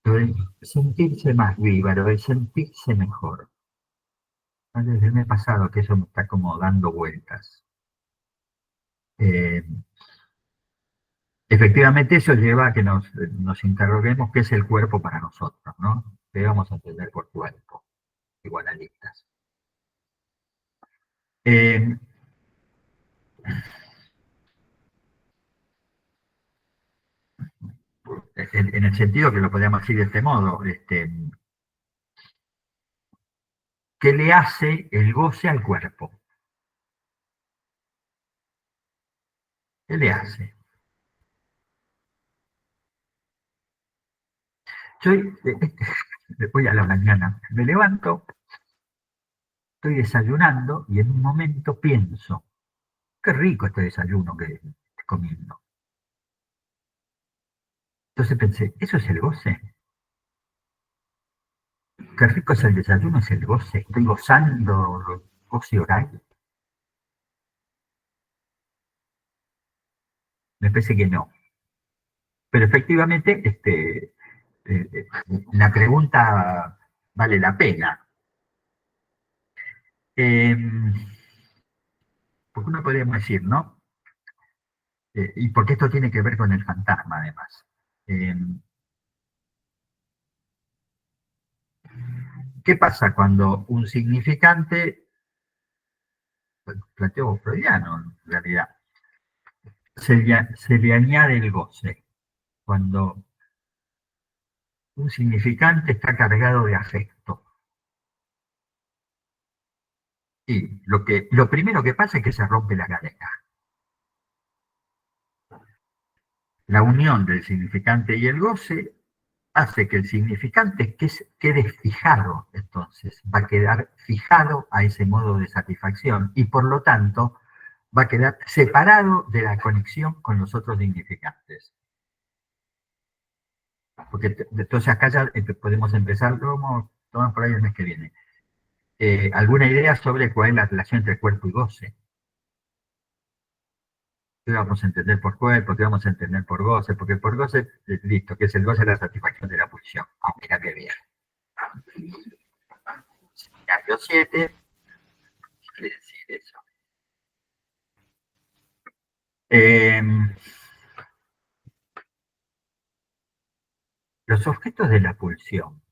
Lo de sentirse más viva, lo de sentirse mejor. Desde el mes pasado que eso me está como dando vueltas. Eh, Efectivamente eso lleva a que nos interroguemos qué es el cuerpo para nosotros, ¿no? ¿Qué vamos a entender por cuerpo? Igualistas. En el sentido que lo podríamos decir de este modo, ¿qué le hace el goce al cuerpo? ¿Qué le hace? Yo voy a la mañana, me levanto, estoy desayunando y en un momento pienso, qué rico este desayuno que estoy comiendo. Entonces pensé, ¿eso es el goce? Qué rico es el desayuno, es el goce. Estoy gozando el goce oral. Me parece que no. Pero efectivamente, la pregunta vale la pena. Eh, Porque uno podríamos decir, ¿no? Y porque esto tiene que ver con el fantasma, además. Eh, ¿Qué pasa cuando un significante, planteo freudiano en realidad, se le añade el goce? Cuando un significante está cargado de afecto. Sí, lo primero que pasa es que se rompe la cadena. La unión del significante y el goce hace que el significante quede fijado, entonces, va a quedar fijado a ese modo de satisfacción y por lo tanto va a quedar separado de la conexión con los otros significantes. Porque entonces acá ya podemos empezar, tomamos por ahí el mes que viene. ¿Alguna idea sobre cuál es la relación entre cuerpo y goce? ¿Qué vamos a entender por cuerpo? ¿Qué vamos a entender por goce? Porque por goce, listo, que es el goce de la satisfacción de la pulsión. Ah, mira qué bien. Seminario 7, ¿qué quiere decir eso? Los objetos de la pulsión.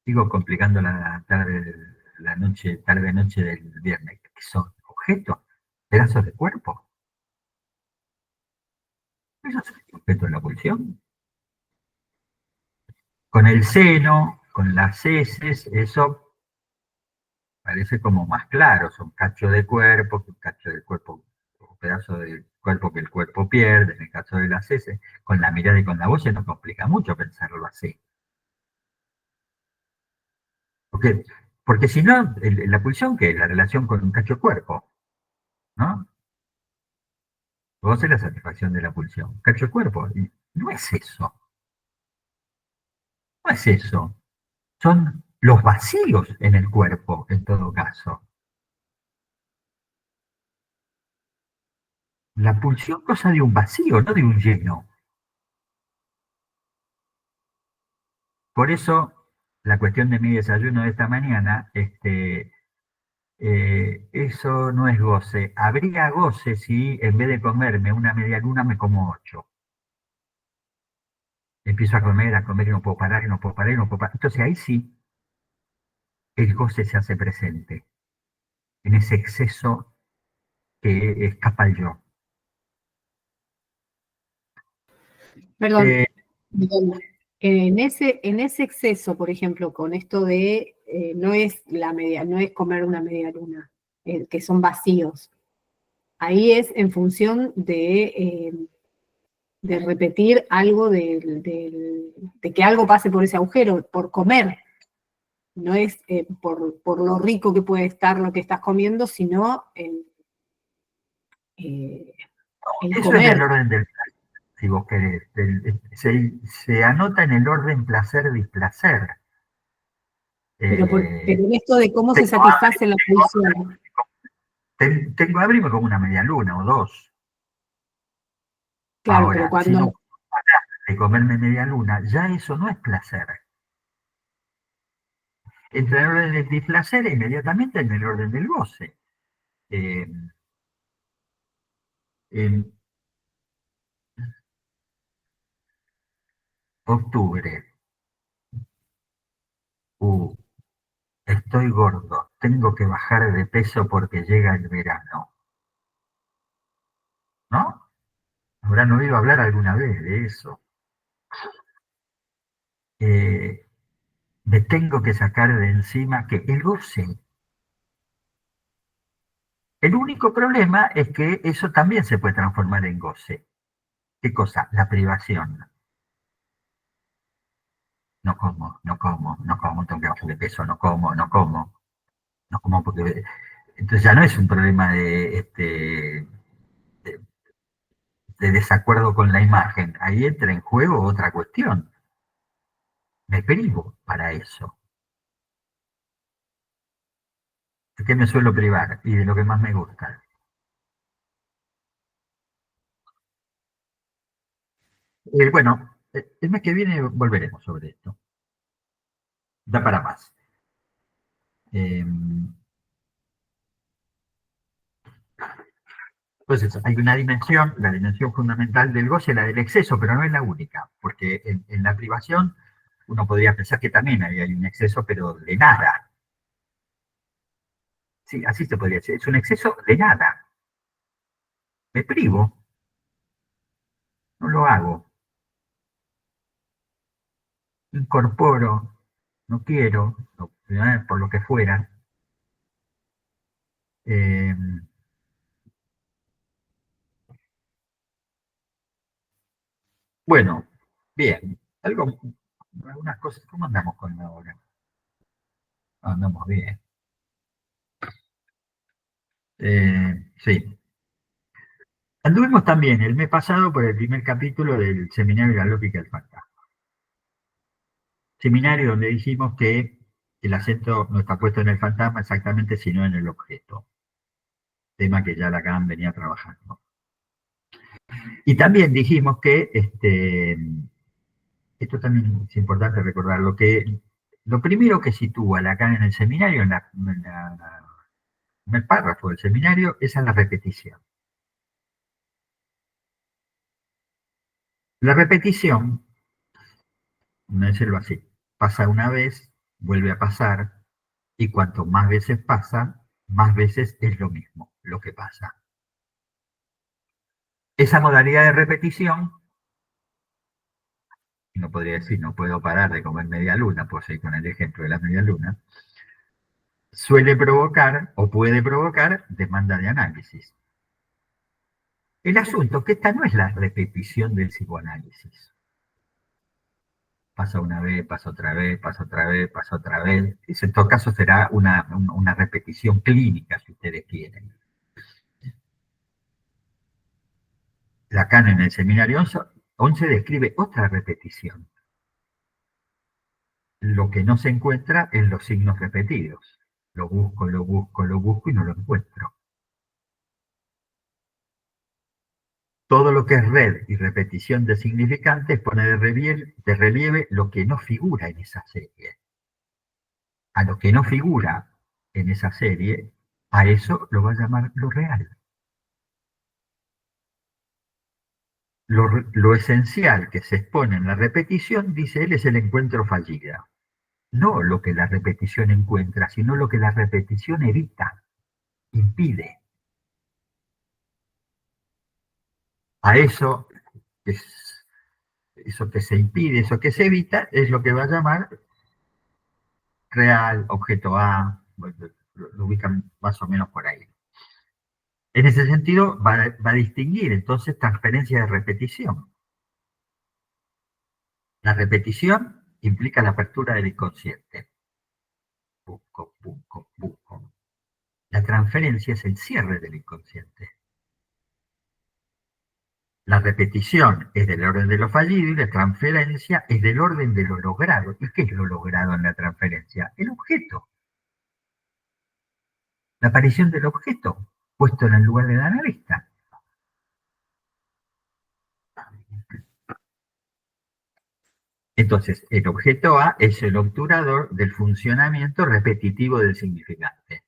Sigo complicando la tarde, la noche, tarde-noche del viernes. ¿Qué son? ¿Objetos? ¿Pedazos de cuerpo? ¿Esos son objetos de la pulsión? Con el seno, con las heces, eso parece como más claro. Son cachos de cuerpo, un cacho de cuerpo, un pedazo de cuerpo que el cuerpo pierde, en el caso de las heces. Con la mirada y con la voz se nos complica mucho pensarlo así. Porque, porque si no, la pulsión, ¿qué es? La relación con un cacho de cuerpo, ¿no? Vos es la satisfacción de la pulsión. Cacho de cuerpo. Y no es eso. No es eso. Son los vacíos en el cuerpo, en todo caso. La pulsión cosa de un vacío, no de un lleno. Por eso, la cuestión de mi desayuno de esta mañana, eso no es goce. Habría goce si en vez de comerme una media luna me como 8. Empiezo a comer y no puedo parar, y no puedo parar, y no puedo parar. Entonces ahí sí, el goce se hace presente, en ese exceso que escapa al yo. Perdón, Eh, perdón. En ese exceso, por ejemplo, con esto de no es no es comer una media luna, que son vacíos. Ahí es en función de repetir algo de que algo pase por ese agujero, por comer. No es por lo rico que puede estar lo que estás comiendo, sino eh, en Eso es del comer. orden del placer, si vos querés. Se anota en el orden placer-displacer. Pero en esto de cómo se Tengo satisface la pulsión. tengo hambre y me como una media luna o dos. Claro, pero Ahora, si no cuando, puedo parar de comerme media luna, ya eso no es placer. Entra en el orden del displacer e inmediatamente en el orden del goce. Eh, en octubre, uh, estoy gordo, tengo que bajar de peso porque llega el verano, ¿no? Habrán oído hablar alguna vez de eso. Eh, Me tengo que sacar de encima que el goce. El único problema es que eso también se puede transformar en goce. ¿Qué cosa? La privación. No como, no como, no como, tengo que bajar de peso, no como, no como, no como porque... Entonces ya no es un problema de, de desacuerdo con la imagen. Ahí entra en juego otra cuestión. Me privo para eso. ¿De qué me suelo privar? Y de lo que más me gusta. Bueno, el mes que viene volveremos sobre esto. Da para más. Eh, Entonces, hay una dimensión, la dimensión fundamental del goce, la del exceso, pero no es la única, porque en la privación uno podría pensar que también hay un exceso, pero de nada. Sí, así se podría decir, es un exceso de nada. Me privo, no lo hago, incorporo, no quiero, por lo que fuera, Eh, bueno, bien. Algunas cosas, ¿cómo andamos con la hora? Andamos bien. Sí. Anduvimos también el mes pasado por el primer capítulo del Seminario de la Lógica del Fantasma. Seminario donde dijimos que el acento no está puesto en el fantasma exactamente, sino en el objeto. Tema que ya Lacan venía trabajando. Y también dijimos que, esto también es importante recordarlo, que lo primero que sitúa Lacan en el seminario, en el párrafo del seminario, es a la repetición. La repetición, no decirlo así, pasa una vez, vuelve a pasar, y cuanto más veces pasa, más veces es lo mismo lo que pasa. Esa modalidad de repetición, no podría decir no puedo parar de comer media luna, por seguir con el ejemplo de la media luna, suele provocar o puede provocar demanda de análisis. El asunto es que esta no es la repetición del psicoanálisis. Pasa una vez, pasa otra vez, pasa otra vez, pasa otra vez. En todo caso será una repetición clínica, si ustedes quieren. Lacan en el seminario 11 describe otra repetición. Lo que no se encuentra en los signos repetidos. Lo busco, lo busco, lo busco y no lo encuentro. Todo lo que es red y repetición de significantes pone de relieve lo que no figura en esa serie. A lo que no figura en esa serie, a eso lo va a llamar lo real. Lo esencial que se expone en la repetición, dice él, es el encuentro fallido. No lo que la repetición encuentra, sino lo que la repetición evita, impide. A eso, eso que se impide, eso que se evita, es lo que va a llamar real, objeto A, lo ubican más o menos por ahí. En ese sentido, va a distinguir entonces transferencia de repetición. La repetición implica la apertura del inconsciente. Busco, busco, busco. La transferencia es el cierre del inconsciente. La repetición es del orden de lo fallido y la transferencia es del orden de lo logrado. ¿Y qué es lo logrado en la transferencia? El objeto. La aparición del objeto puesto en el lugar del analista. Entonces, el objeto A es el obturador del funcionamiento repetitivo del significante.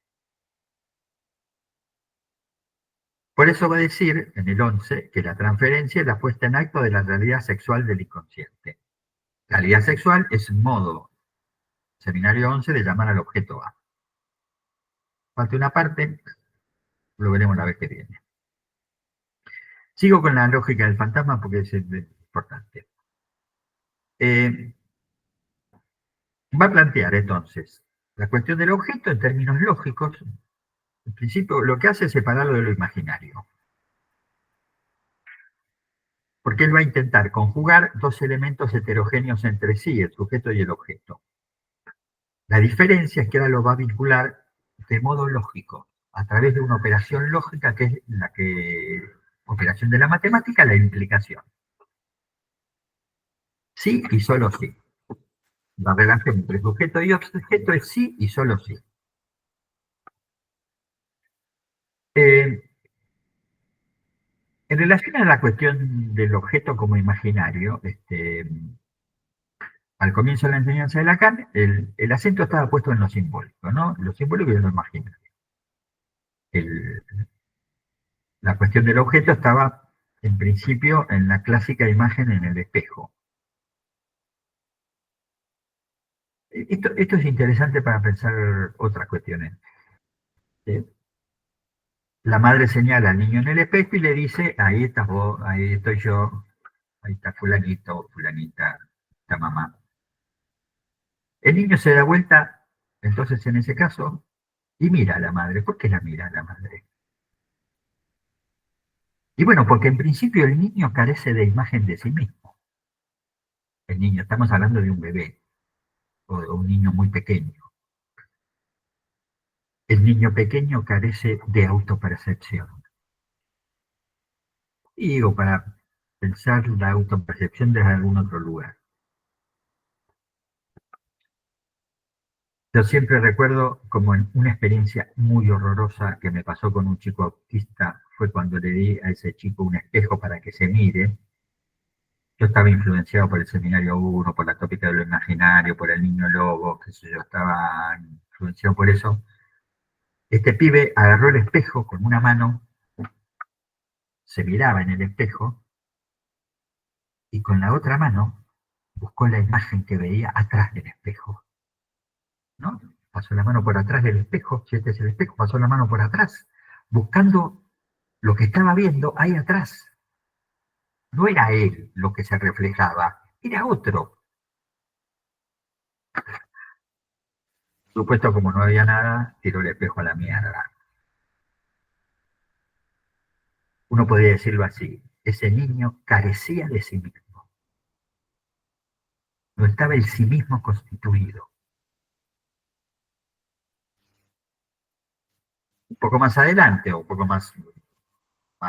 Por eso va a decir en el 11 que la transferencia es la puesta en acto de la realidad sexual del inconsciente. La realidad sexual es un modo, seminario 11, de llamar al objeto A. Falta una parte, lo veremos la vez que viene. Sigo con la lógica del fantasma porque es importante. Va a plantear entonces la cuestión del objeto en términos lógicos. En principio, lo que hace es separarlo de lo imaginario. Porque él va a intentar conjugar dos elementos heterogéneos entre sí, el sujeto y el objeto. La diferencia es que ahora lo va a vincular de modo lógico, a través de una operación lógica que es operación de la matemática, la implicación. Sí y solo sí. La relación entre sujeto y objeto es sí y solo sí. En relación a la cuestión del objeto como imaginario, al comienzo de la enseñanza de Lacan, el acento estaba puesto en lo simbólico, ¿no? Lo simbólico y lo imaginario. La cuestión del objeto estaba, en principio, en la clásica imagen en el espejo. Esto es interesante para pensar otras cuestiones. La madre señala al niño en el espejo y le dice, ahí estás vos, ahí estoy yo, ahí está fulanito, fulanita, está mamá. El niño se da vuelta, entonces en ese caso, y mira a la madre. ¿Por qué la mira a la madre? Y bueno, porque en principio el niño carece de imagen de sí mismo. El niño, estamos hablando de un bebé o de un niño muy pequeño. El niño pequeño carece de autopercepción. Y digo, para pensar la autopercepción desde algún otro lugar. Yo siempre recuerdo como en una experiencia muy horrorosa que me pasó con un chico autista, fue cuando le di a ese chico un espejo para que se mire. Yo estaba influenciado por el seminario 1, por la tópica de lo imaginario, por el niño lobo, qué sé yo, estaba influenciado por eso. Este pibe agarró el espejo con una mano, se miraba en el espejo, y con la otra mano buscó la imagen que veía atrás del espejo, ¿no? Pasó la mano por atrás del espejo, si este es el espejo, pasó la mano por atrás, buscando lo que estaba viendo ahí atrás. No era él lo que se reflejaba, era otro. Supuesto, como no había nada, tiró el espejo a la mierda. Uno podría decirlo así, ese niño carecía de sí mismo. No estaba el sí mismo constituido. Un poco más adelante, o un poco más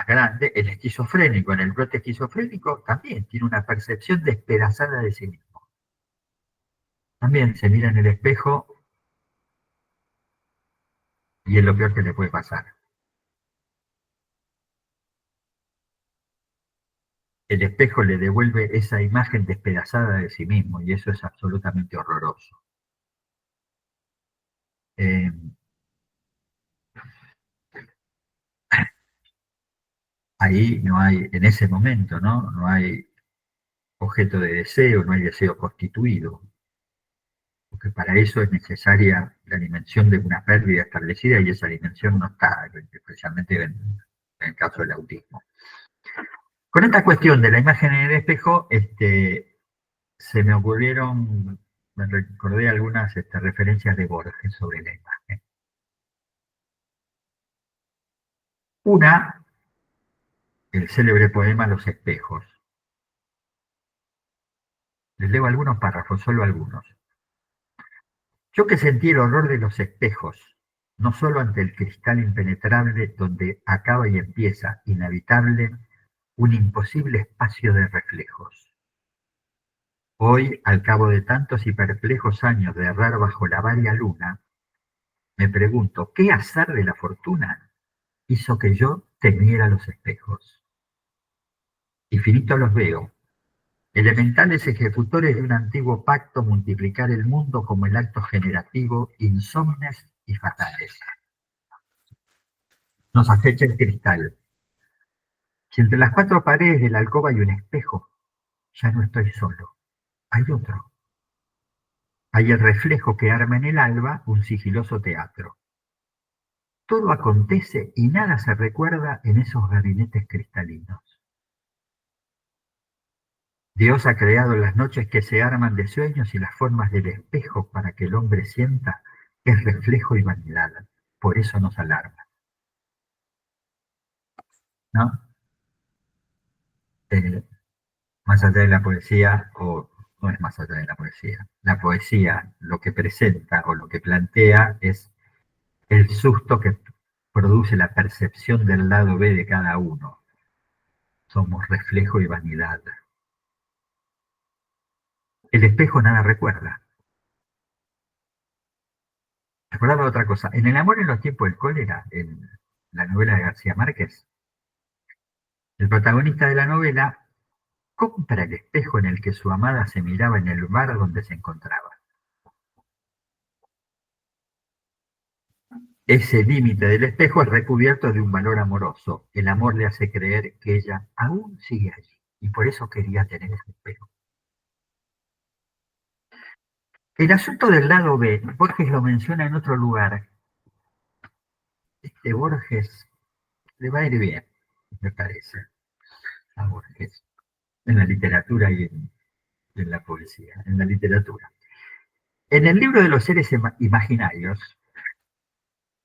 grande, el esquizofrénico, en el brote esquizofrénico, también tiene una percepción despedazada de sí mismo. También se mira en el espejo y es lo peor que le puede pasar. El espejo le devuelve esa imagen despedazada de sí mismo y eso es absolutamente horroroso. Eh, Ahí no hay, en ese momento, ¿no? No hay objeto de deseo, no hay deseo constituido, porque para eso es necesaria la dimensión de una pérdida establecida y esa dimensión no está, especialmente en el caso del autismo. Con esta cuestión de la imagen en el espejo, se me ocurrieron, me recordé algunas referencias de Borges sobre la imagen. Una, el célebre poema Los espejos. Les leo algunos párrafos, solo algunos. Yo que sentí el horror de los espejos, no solo ante el cristal impenetrable donde acaba y empieza, inhabitable, un imposible espacio de reflejos. Hoy, al cabo de tantos y perplejos años de errar bajo la varia luna, me pregunto, ¿qué azar de la fortuna hizo que yo temiera los espejos? Infinito los veo, elementales ejecutores de un antiguo pacto, multiplicar el mundo como el acto generativo, insomnes y fatales. Nos acecha el cristal. Si entre las cuatro paredes de la alcoba hay un espejo, ya no estoy solo, hay otro. Hay el reflejo que arma en el alba un sigiloso teatro. Todo acontece y nada se recuerda en esos gabinetes cristalinos. Dios ha creado las noches que se arman de sueños y las formas del espejo para que el hombre sienta que es reflejo y vanidad. Por eso nos alarma, ¿no? Eh, Más allá de la poesía, o no es más allá de la poesía lo que presenta o lo que plantea es el susto que produce la percepción del lado B de cada uno. Somos reflejo y vanidad. El espejo nada recuerda. Recordaba otra cosa. En El amor en los tiempos del cólera, en la novela de García Márquez, el protagonista de la novela compra el espejo en el que su amada se miraba en el bar donde se encontraba. Ese límite del espejo es recubierto de un valor amoroso. El amor le hace creer que ella aún sigue allí y por eso quería tener ese espejo. El asunto del lado B, Borges lo menciona en otro lugar. Borges le va a ir bien, me parece, a Borges, en la literatura y en la poesía, en la literatura. En el libro de los seres imaginarios,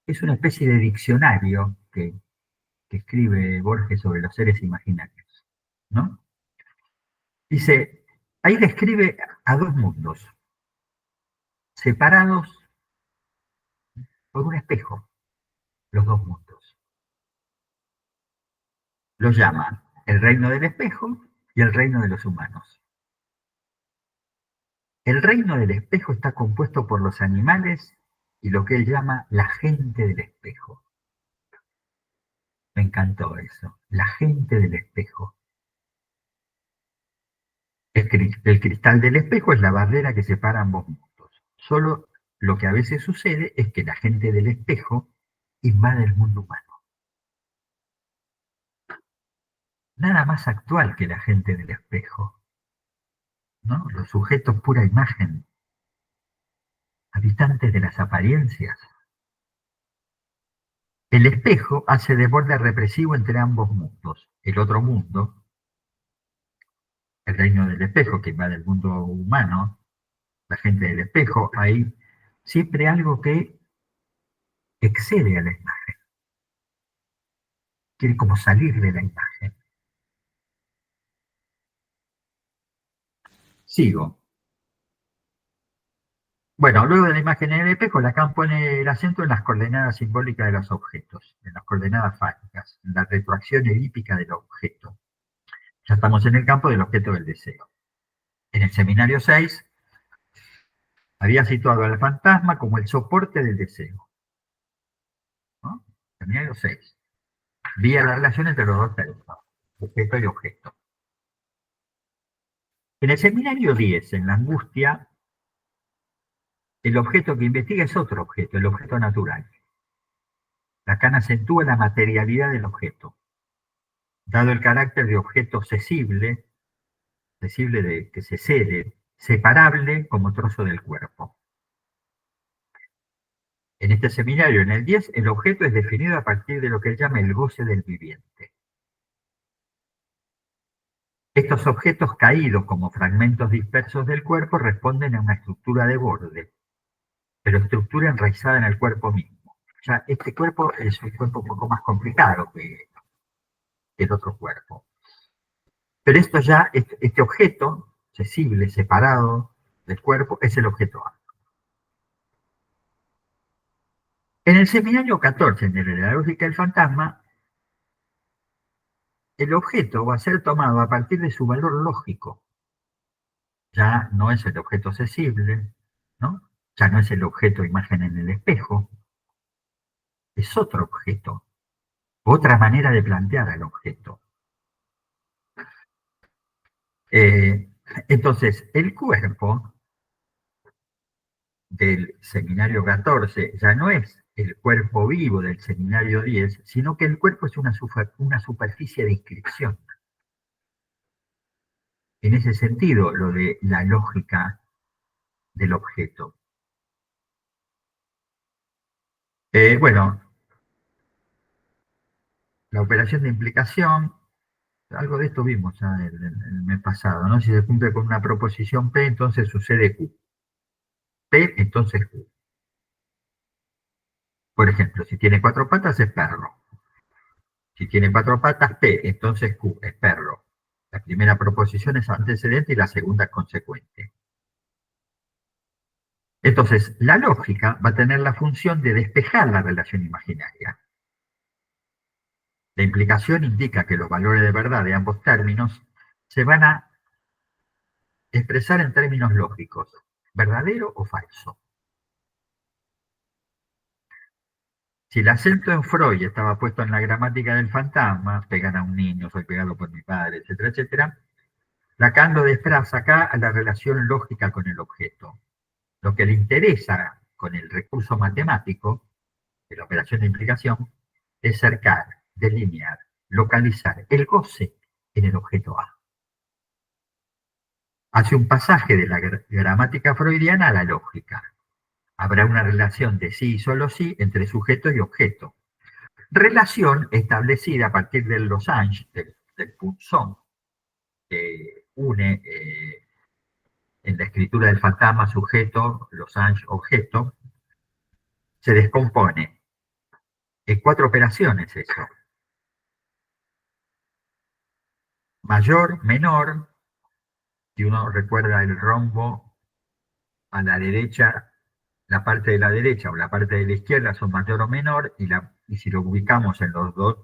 es una especie de diccionario que escribe Borges sobre los seres imaginarios, ¿no? Dice, ahí describe a dos mundos, separados por un espejo, los dos mundos. Los llama el reino del espejo y el reino de los humanos. El reino del espejo está compuesto por los animales y lo que él llama la gente del espejo. Me encantó eso, la gente del espejo. El cristal del espejo es la barrera que separa ambos mundos. Solo lo que a veces sucede es que la gente del espejo invade el mundo humano. Nada más actual que la gente del espejo, ¿no? Los sujetos pura imagen, habitantes de las apariencias. El espejo hace de borde represivo entre ambos mundos. El otro mundo, el reino del espejo que invade el mundo humano, la gente del espejo, hay siempre algo que excede a la imagen. Quiere como salir de la imagen. Sigo. Bueno, luego de la imagen en el espejo, Lacan pone el acento en las coordenadas simbólicas de los objetos, en las coordenadas fálicas, en la retroacción edípica del objeto. Ya estamos en el campo del objeto del deseo. En el seminario 6 había situado al fantasma como el soporte del deseo, ¿no? Seminario 6. Vía la relación entre los dos términos, objeto y objeto. En el seminario 10, en la angustia, el objeto que investiga es otro objeto, el objeto natural. Lacan acentúa la materialidad del objeto, dado el carácter de objeto cesible de que se cede, separable como trozo del cuerpo. En este seminario, en el 10, el objeto es definido a partir de lo que él llama el goce del viviente. Estos objetos caídos como fragmentos dispersos del cuerpo responden a una estructura de borde, pero estructura enraizada en el cuerpo mismo. Ya este cuerpo es un cuerpo un poco más complicado que el otro cuerpo. Pero esto ya, este objeto, sensible, separado del cuerpo, es el objeto A. En el seminario 14, de la lógica del fantasma, el objeto va a ser tomado a partir de su valor lógico. Ya no es el objeto sensible, ¿no? Ya no es el objeto imagen en el espejo, es otro objeto, otra manera de plantear al objeto. Entonces, el cuerpo del seminario 14 ya no es el cuerpo vivo del seminario 10, sino que el cuerpo es una superficie de inscripción. En ese sentido, lo de la lógica del objeto. Bueno, la operación de implicación, algo de esto vimos ya el mes pasado, ¿no? Si se cumple con una proposición P, entonces sucede Q. P, entonces Q. Por ejemplo, si tiene cuatro patas es perro. Si tiene cuatro patas, P, entonces Q, es perro. La primera proposición es antecedente y la segunda es consecuente. Entonces, la lógica va a tener la función de despejar la relación imaginaria. La implicación indica que los valores de verdad de ambos términos se van a expresar en términos lógicos, verdadero o falso. Si el acento en Freud estaba puesto en la gramática del fantasma, pegan a un niño, soy pegado por mi padre, etcétera, etcétera, Lacan lo desplaza acá a la relación lógica con el objeto. Lo que le interesa con el recurso matemático de la operación de implicación es cercar, delinear, localizar el goce en el objeto A. Hace un pasaje de la gramática freudiana a la lógica. Habrá una relación de sí y solo sí entre sujeto y objeto. Relación establecida a partir del losange, del punzón, que une en la escritura del fantasma sujeto, losange, objeto, se descompone Es 4 operaciones eso. Mayor, menor, si uno recuerda el rombo a la derecha, la parte de la derecha o la parte de la izquierda son mayor o menor, y si lo ubicamos en los dos,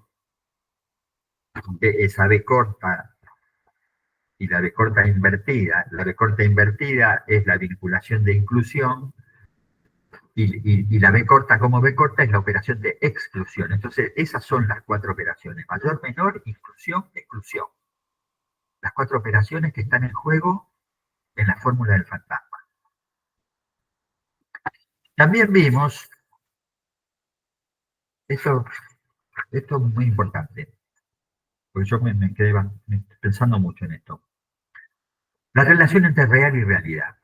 esa B corta y la B corta invertida. La B corta invertida es la vinculación de inclusión, y la B corta como B corta es la operación de exclusión. Entonces, esas son las 4 operaciones: mayor, menor, inclusión, exclusión. Las 4 operaciones que están en juego en la fórmula del fantasma. También vimos, esto es muy importante, porque yo me quedé pensando mucho en esto. La relación entre real y realidad.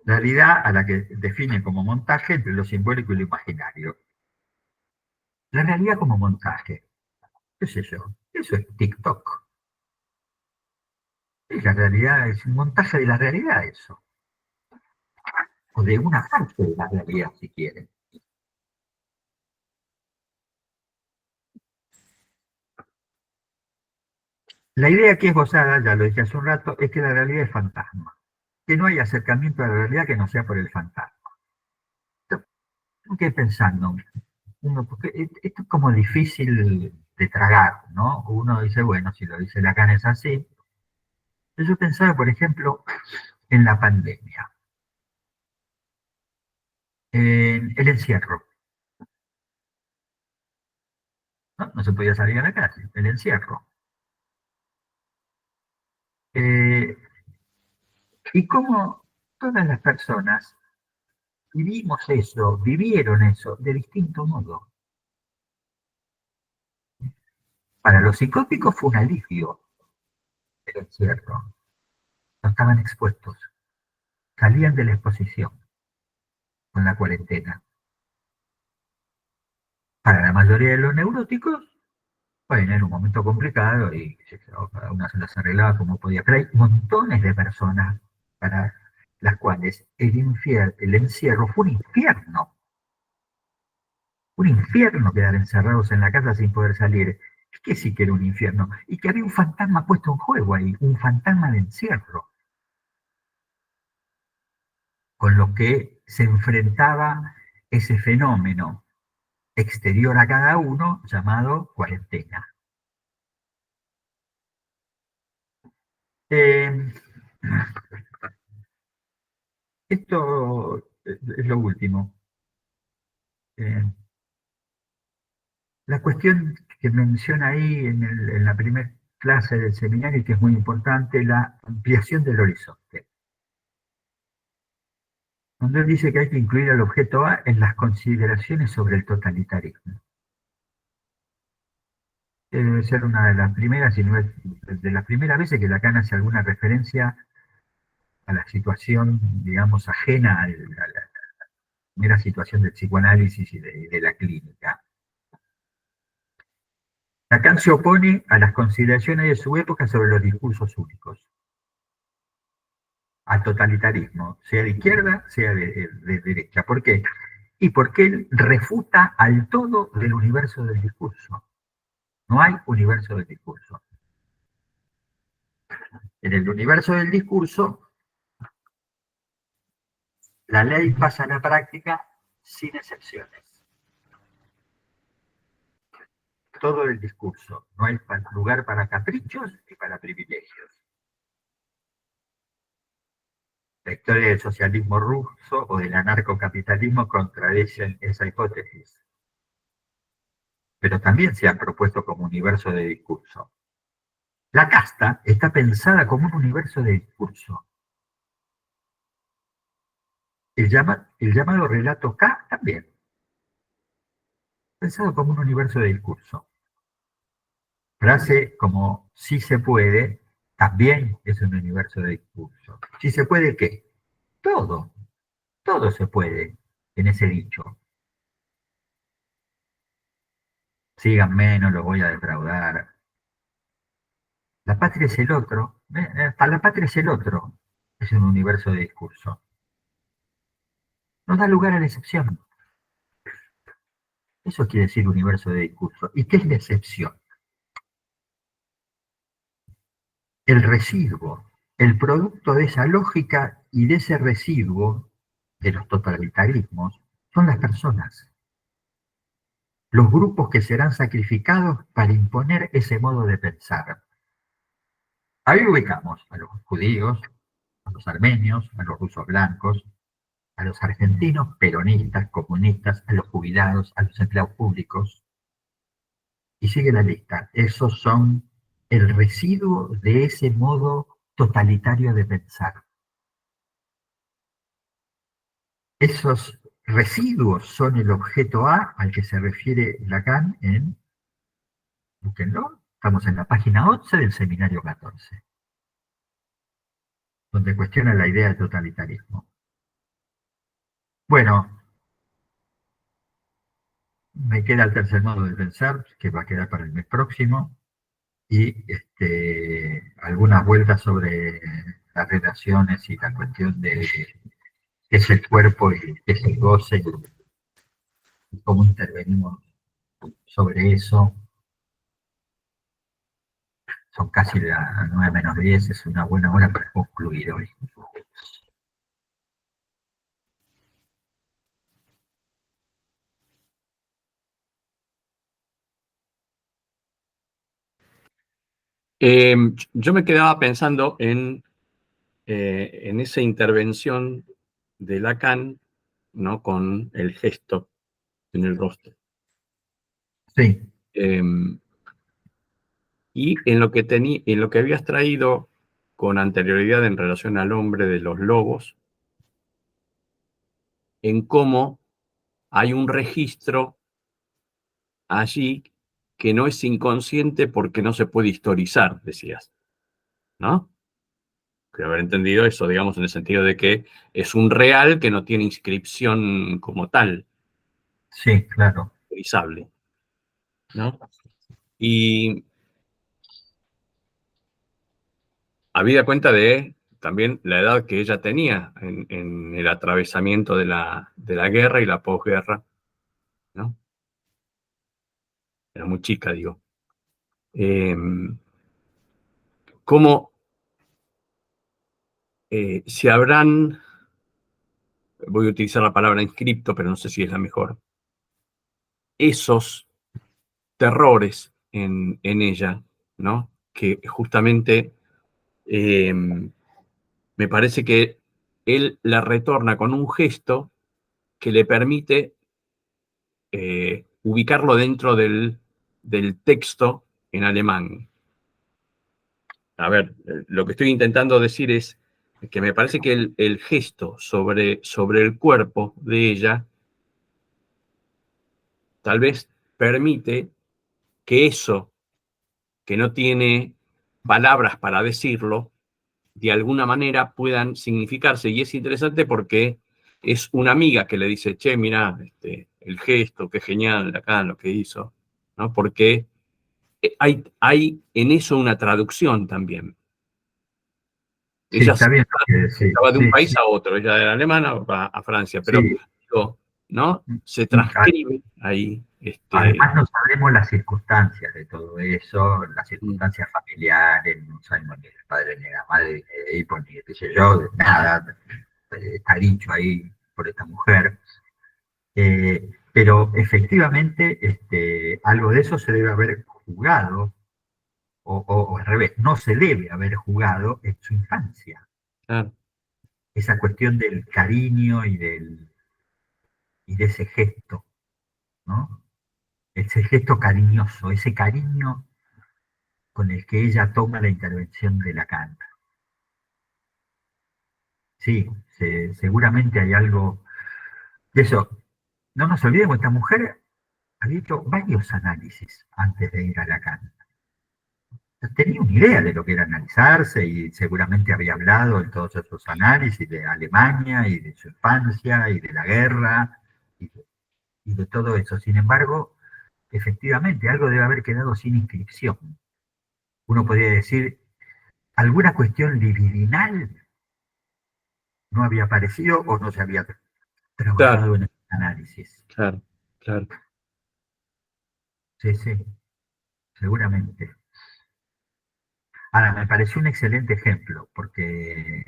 Realidad a la que define como montaje entre lo simbólico y lo imaginario. La realidad como montaje. ¿Qué es eso? Eso es TikTok. Es la realidad, es un montaje de la realidad eso. O de una parte de la realidad, si quieren. La idea aquí esbozada, ya lo dije hace un rato, es que la realidad es fantasma. Que no hay acercamiento a la realidad que no sea por el fantasma. Tengo que ir pensando, porque esto es como difícil de tragar, ¿no? Uno dice, bueno, si lo dice Lacan es así. Yo pensaba, por ejemplo, en la pandemia, en el encierro. ¿No? No se podía salir a la calle, el encierro. Eh, y cómo todas las personas vivieron eso de distinto modo. Para los psicóticos fue un alivio el encierro. No estaban expuestos. Salían de la exposición con la cuarentena. Para la mayoría de los neuróticos, bueno, era un momento complicado y cada uno se las arreglaba como podía. Pero hay montones de personas para las cuales el encierro fue un infierno. Un infierno quedar encerrados en la casa sin poder salir. Es que sí que era un infierno. Y que había un fantasma puesto en juego ahí, un fantasma de encierro, con lo que se enfrentaba ese fenómeno exterior a cada uno llamado cuarentena. Eh, Esto es lo último. Eh, la cuestión que menciona ahí en la primera clase del seminario, y que es muy importante, la ampliación del horizonte. Cuando él dice que hay que incluir al objeto A en las consideraciones sobre el totalitarismo. Debe ser una de las primeras, si no es de las primeras veces que Lacan hace alguna referencia a la situación, digamos, ajena a la primera situación del psicoanálisis y de la clínica. Lacan se opone a las consideraciones de su época sobre los discursos únicos, al totalitarismo, sea de izquierda, sea de derecha. ¿Por qué? Y porque él refuta al todo del universo del discurso. No hay universo del discurso. En el universo del discurso, la ley pasa a la práctica sin excepciones. Todo el discurso. No hay lugar para caprichos ni para privilegios. La historia del socialismo ruso o del anarcocapitalismo contradicen esa hipótesis, pero también se han propuesto como universo de discurso. La casta está pensada como un universo de discurso. El llamado relato K también, pensado como un universo de discurso. Frase como "sí se puede" también es un universo de discurso. ¿Sí se puede qué? Todo. Todo se puede en ese dicho. Síganme, no los voy a defraudar. La patria es el otro. Hasta la patria es el otro. Es un universo de discurso. No da lugar a la excepción. Eso quiere decir universo de discurso. ¿Y qué es la excepción? El residuo, el producto de esa lógica y de ese residuo de los totalitarismos son las personas, los grupos que serán sacrificados para imponer ese modo de pensar. Ahí ubicamos a los judíos, a los armenios, a los rusos blancos, a los argentinos peronistas, comunistas, a los jubilados, a los empleados públicos, y sigue la lista. Esos son el residuo de ese modo totalitario de pensar. Esos residuos son el objeto A al que se refiere Lacan en, búsquenlo, estamos en la página 11 del seminario 14, donde cuestiona la idea de totalitarismo. Bueno, me queda el tercer modo de pensar, que va a quedar para el mes próximo, y algunas vueltas sobre las relaciones y la cuestión de qué es el cuerpo y qué es el goce, y cómo intervenimos sobre eso. Son casi las 9 menos 10, es una buena hora para concluir hoy. Yo me quedaba pensando en esa intervención de Lacan, ¿no? Con el gesto en el rostro. Sí. Y en lo que habías traído con anterioridad en relación al hombre de los lobos, en cómo hay un registro allí que no es inconsciente porque no se puede historizar, decías, ¿no? Creo haber entendido eso, digamos, en el sentido de que es un real que no tiene inscripción como tal. Sí, claro. Historizable, ¿no? Y habida cuenta de también la edad que ella tenía en el atravesamiento de la guerra y la posguerra, ¿no? Era muy chica, digo. ¿Cómo se habrán, voy a utilizar la palabra inscripto, pero no sé si es la mejor, esos terrores en ella, ¿no? Que justamente me parece que él la retorna con un gesto que le permite ubicarlo dentro del texto en alemán. A ver, lo que estoy intentando decir es que me parece que el gesto sobre el cuerpo de ella tal vez permite que eso que no tiene palabras para decirlo, de alguna manera puedan significarse. Y es interesante porque es una amiga que le dice, che, mirá, el gesto, qué genial acá lo que hizo, ¿no? Porque hay en eso una traducción también. Sí, Ella está bien. Sí, estaba de un sí, país sí, a otro, ella era alemana, va a Francia, pero sí. digo, ¿no? Se transcribe ahí. Además no sabemos las circunstancias de todo eso, las circunstancias familiares, no sabemos ni el padre ni la madre, ni el hijo, ni qué sé yo, nada, está dicho ahí por esta mujer. Pero efectivamente algo de eso se debe haber jugado, o al revés, no se debe haber jugado en su infancia. Claro. Esa cuestión del cariño y de ese gesto, ¿no? Ese gesto cariñoso, ese cariño con el que ella toma la intervención de Lacan. Sí, seguramente hay algo de eso. No nos olvidemos, esta mujer había hecho varios análisis antes de ir a Lacan. Tenía una idea de lo que era analizarse y seguramente había hablado en todos esos análisis de Alemania y de su infancia y de la guerra y de todo eso. Sin embargo, efectivamente, algo debe haber quedado sin inscripción. Uno podría decir, alguna cuestión libidinal no había aparecido o no se había Claro, trabajado en el análisis. claro, claro. sí, sí, seguramente. Ahora, me pareció un excelente ejemplo, porque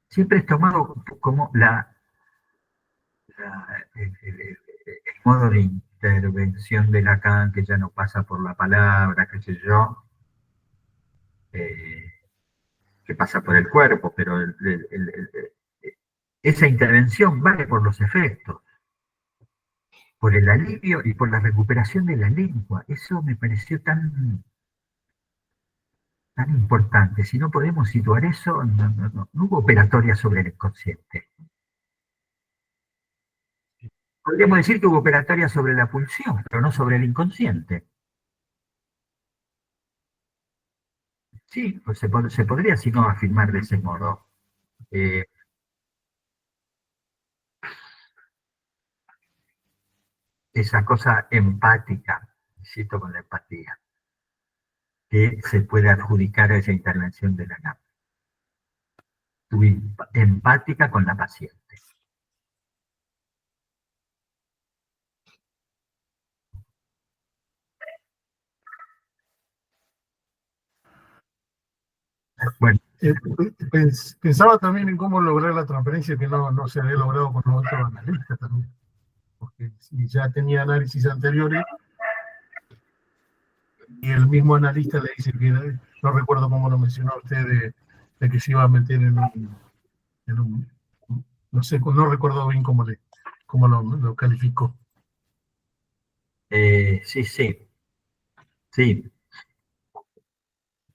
siempre es tomado como el modo de intervención de Lacan, que ya no pasa por la palabra, qué sé yo, eh, que pasa por el cuerpo, pero esa intervención vale por los efectos, por el alivio y por la recuperación de la lengua. Eso me pareció tan importante. Si no podemos situar eso, no hubo operatoria sobre el inconsciente. Podríamos decir que hubo operatoria sobre la pulsión, pero no sobre el inconsciente. Sí, pues se podría, si no, afirmar de ese modo. Eh, esa cosa empática, insisto con la empatía, que se puede adjudicar a esa intervención de la NAP. Empática con la paciente. Bueno, Pensaba también en cómo lograr la transferencia que no se había logrado con los otros analistas también. Porque si ya tenía análisis anteriores y el mismo analista le dice que, no recuerdo cómo lo mencionó usted, de que se iba a meter en un no sé, no recuerdo bien cómo lo calificó. sí, sí, sí.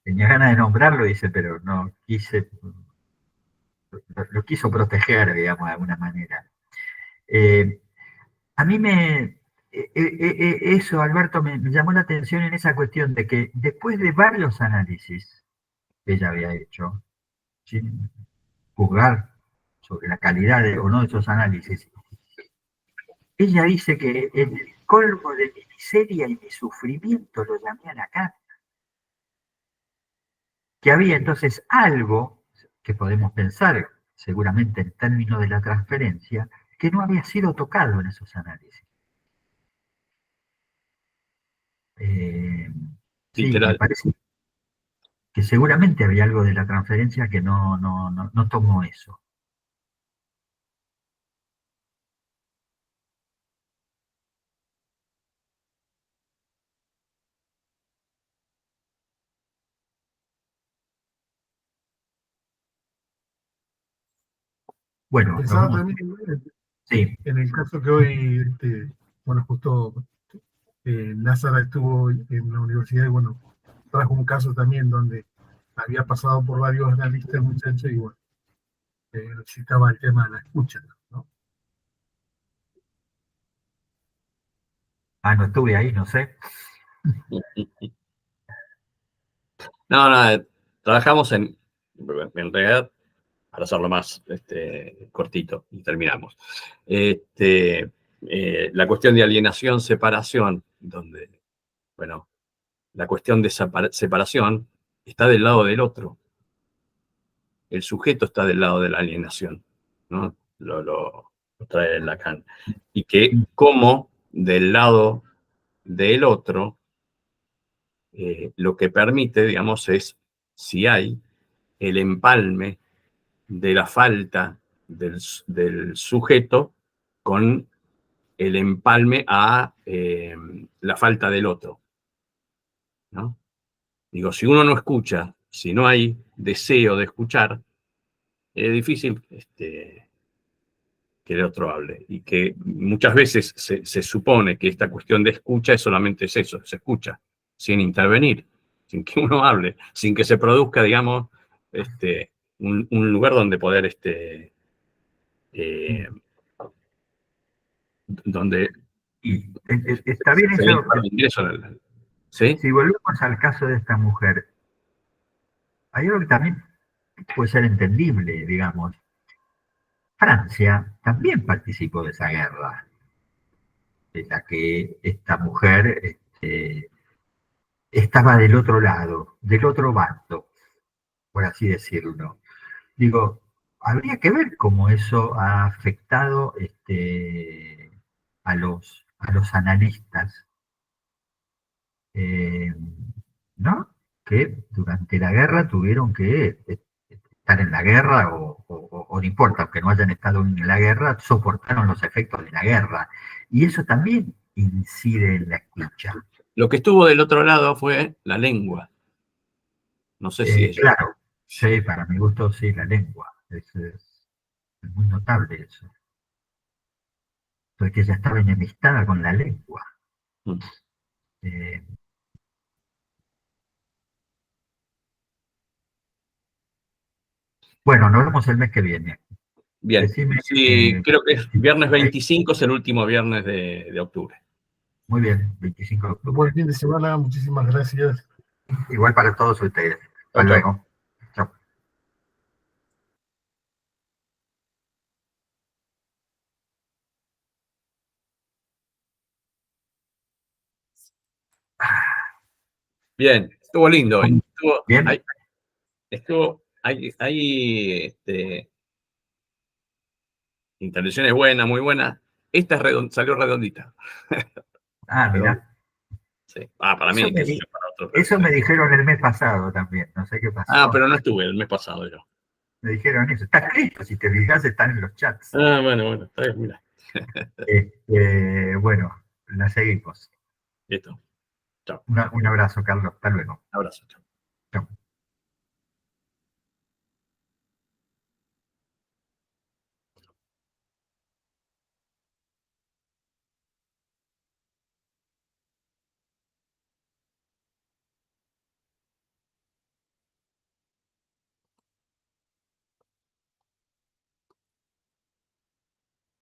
Tenía ganas de nombrarlo, dice, pero no quise, lo quiso proteger, digamos, de alguna manera. Eh, a mí eso, Alberto, me llamó la atención en esa cuestión de que después de varios análisis que ella había hecho, sin juzgar sobre la calidad o no de esos análisis, ella dice que el colmo de mi miseria y mi sufrimiento lo llamé a Lacan, que había entonces algo que podemos pensar seguramente en términos de la transferencia, que no había sido tocado en esos análisis. Sí, me Literal. parece que seguramente había algo de la transferencia que no tomó eso. Bueno, Pensaba también sí, en el caso que hoy, bueno, justo Lázara estuvo en la universidad y bueno, trajo un caso también donde había pasado por varios analistas el muchacho y bueno, citaba el tema de la escucha, ¿no? no estuve ahí, no sé. No, no, trabajamos en realidad, para hacerlo más cortito y terminamos. La cuestión de alienación, separación, donde, bueno, la cuestión de separación está del lado del otro. El sujeto está del lado de la alienación, ¿no? Lo trae Lacan. Y que como del lado del otro, lo que permite, digamos, es si hay el empalme de la falta del sujeto con el empalme a la falta del otro, ¿no? Digo, si uno no escucha, si no hay deseo de escuchar, es difícil que el otro hable. Y que muchas veces se supone que esta cuestión de escucha es solamente eso, se escucha, sin intervenir, sin que uno hable, sin que se produzca, digamos, un lugar donde poder, eh, donde Está bien se le eso, imparte ingreso. ¿Sí? si volvemos al caso de esta mujer, hay algo que también puede ser entendible, digamos. Francia también participó de esa guerra, de la que esta mujer estaba del otro lado, del otro bando, por así decirlo. Digo, habría que ver cómo eso ha afectado a los analistas que durante la guerra tuvieron que estar en la guerra o no importa, aunque no hayan estado en la guerra, soportaron los efectos de la guerra. Y eso también incide en la escucha. Lo que estuvo del otro lado fue la lengua. No sé si ellos. Claro, sí, para mi gusto sí, la lengua. Es muy notable eso. Porque ella estaba enemistada con la lengua. Mm. Bueno, nos vemos el mes que viene. Bien, Decime, sí, creo que es viernes ¿ok? 25, es el último viernes de octubre. Muy bien, 25 de octubre. Buen fin de semana, muchísimas gracias. Igual para todos ustedes. Hasta Chau, chau. luego. Chao. Bien, estuvo lindo hoy. Bien. Hay intervenciones buenas, muy buenas. Esta salió redondita. Ah, mira. Sí. Para mí, qué sé yo, para otros. Eso me dijeron el mes pasado también. No sé qué pasó. Pero no estuve el mes pasado yo. Me dijeron eso. Está escrito, si te fijas, están en los chats. Bueno, está bien, mira. Bueno, la seguimos. Listo. Chao. Un abrazo, Carlos. Hasta luego. Abrazo. Chao.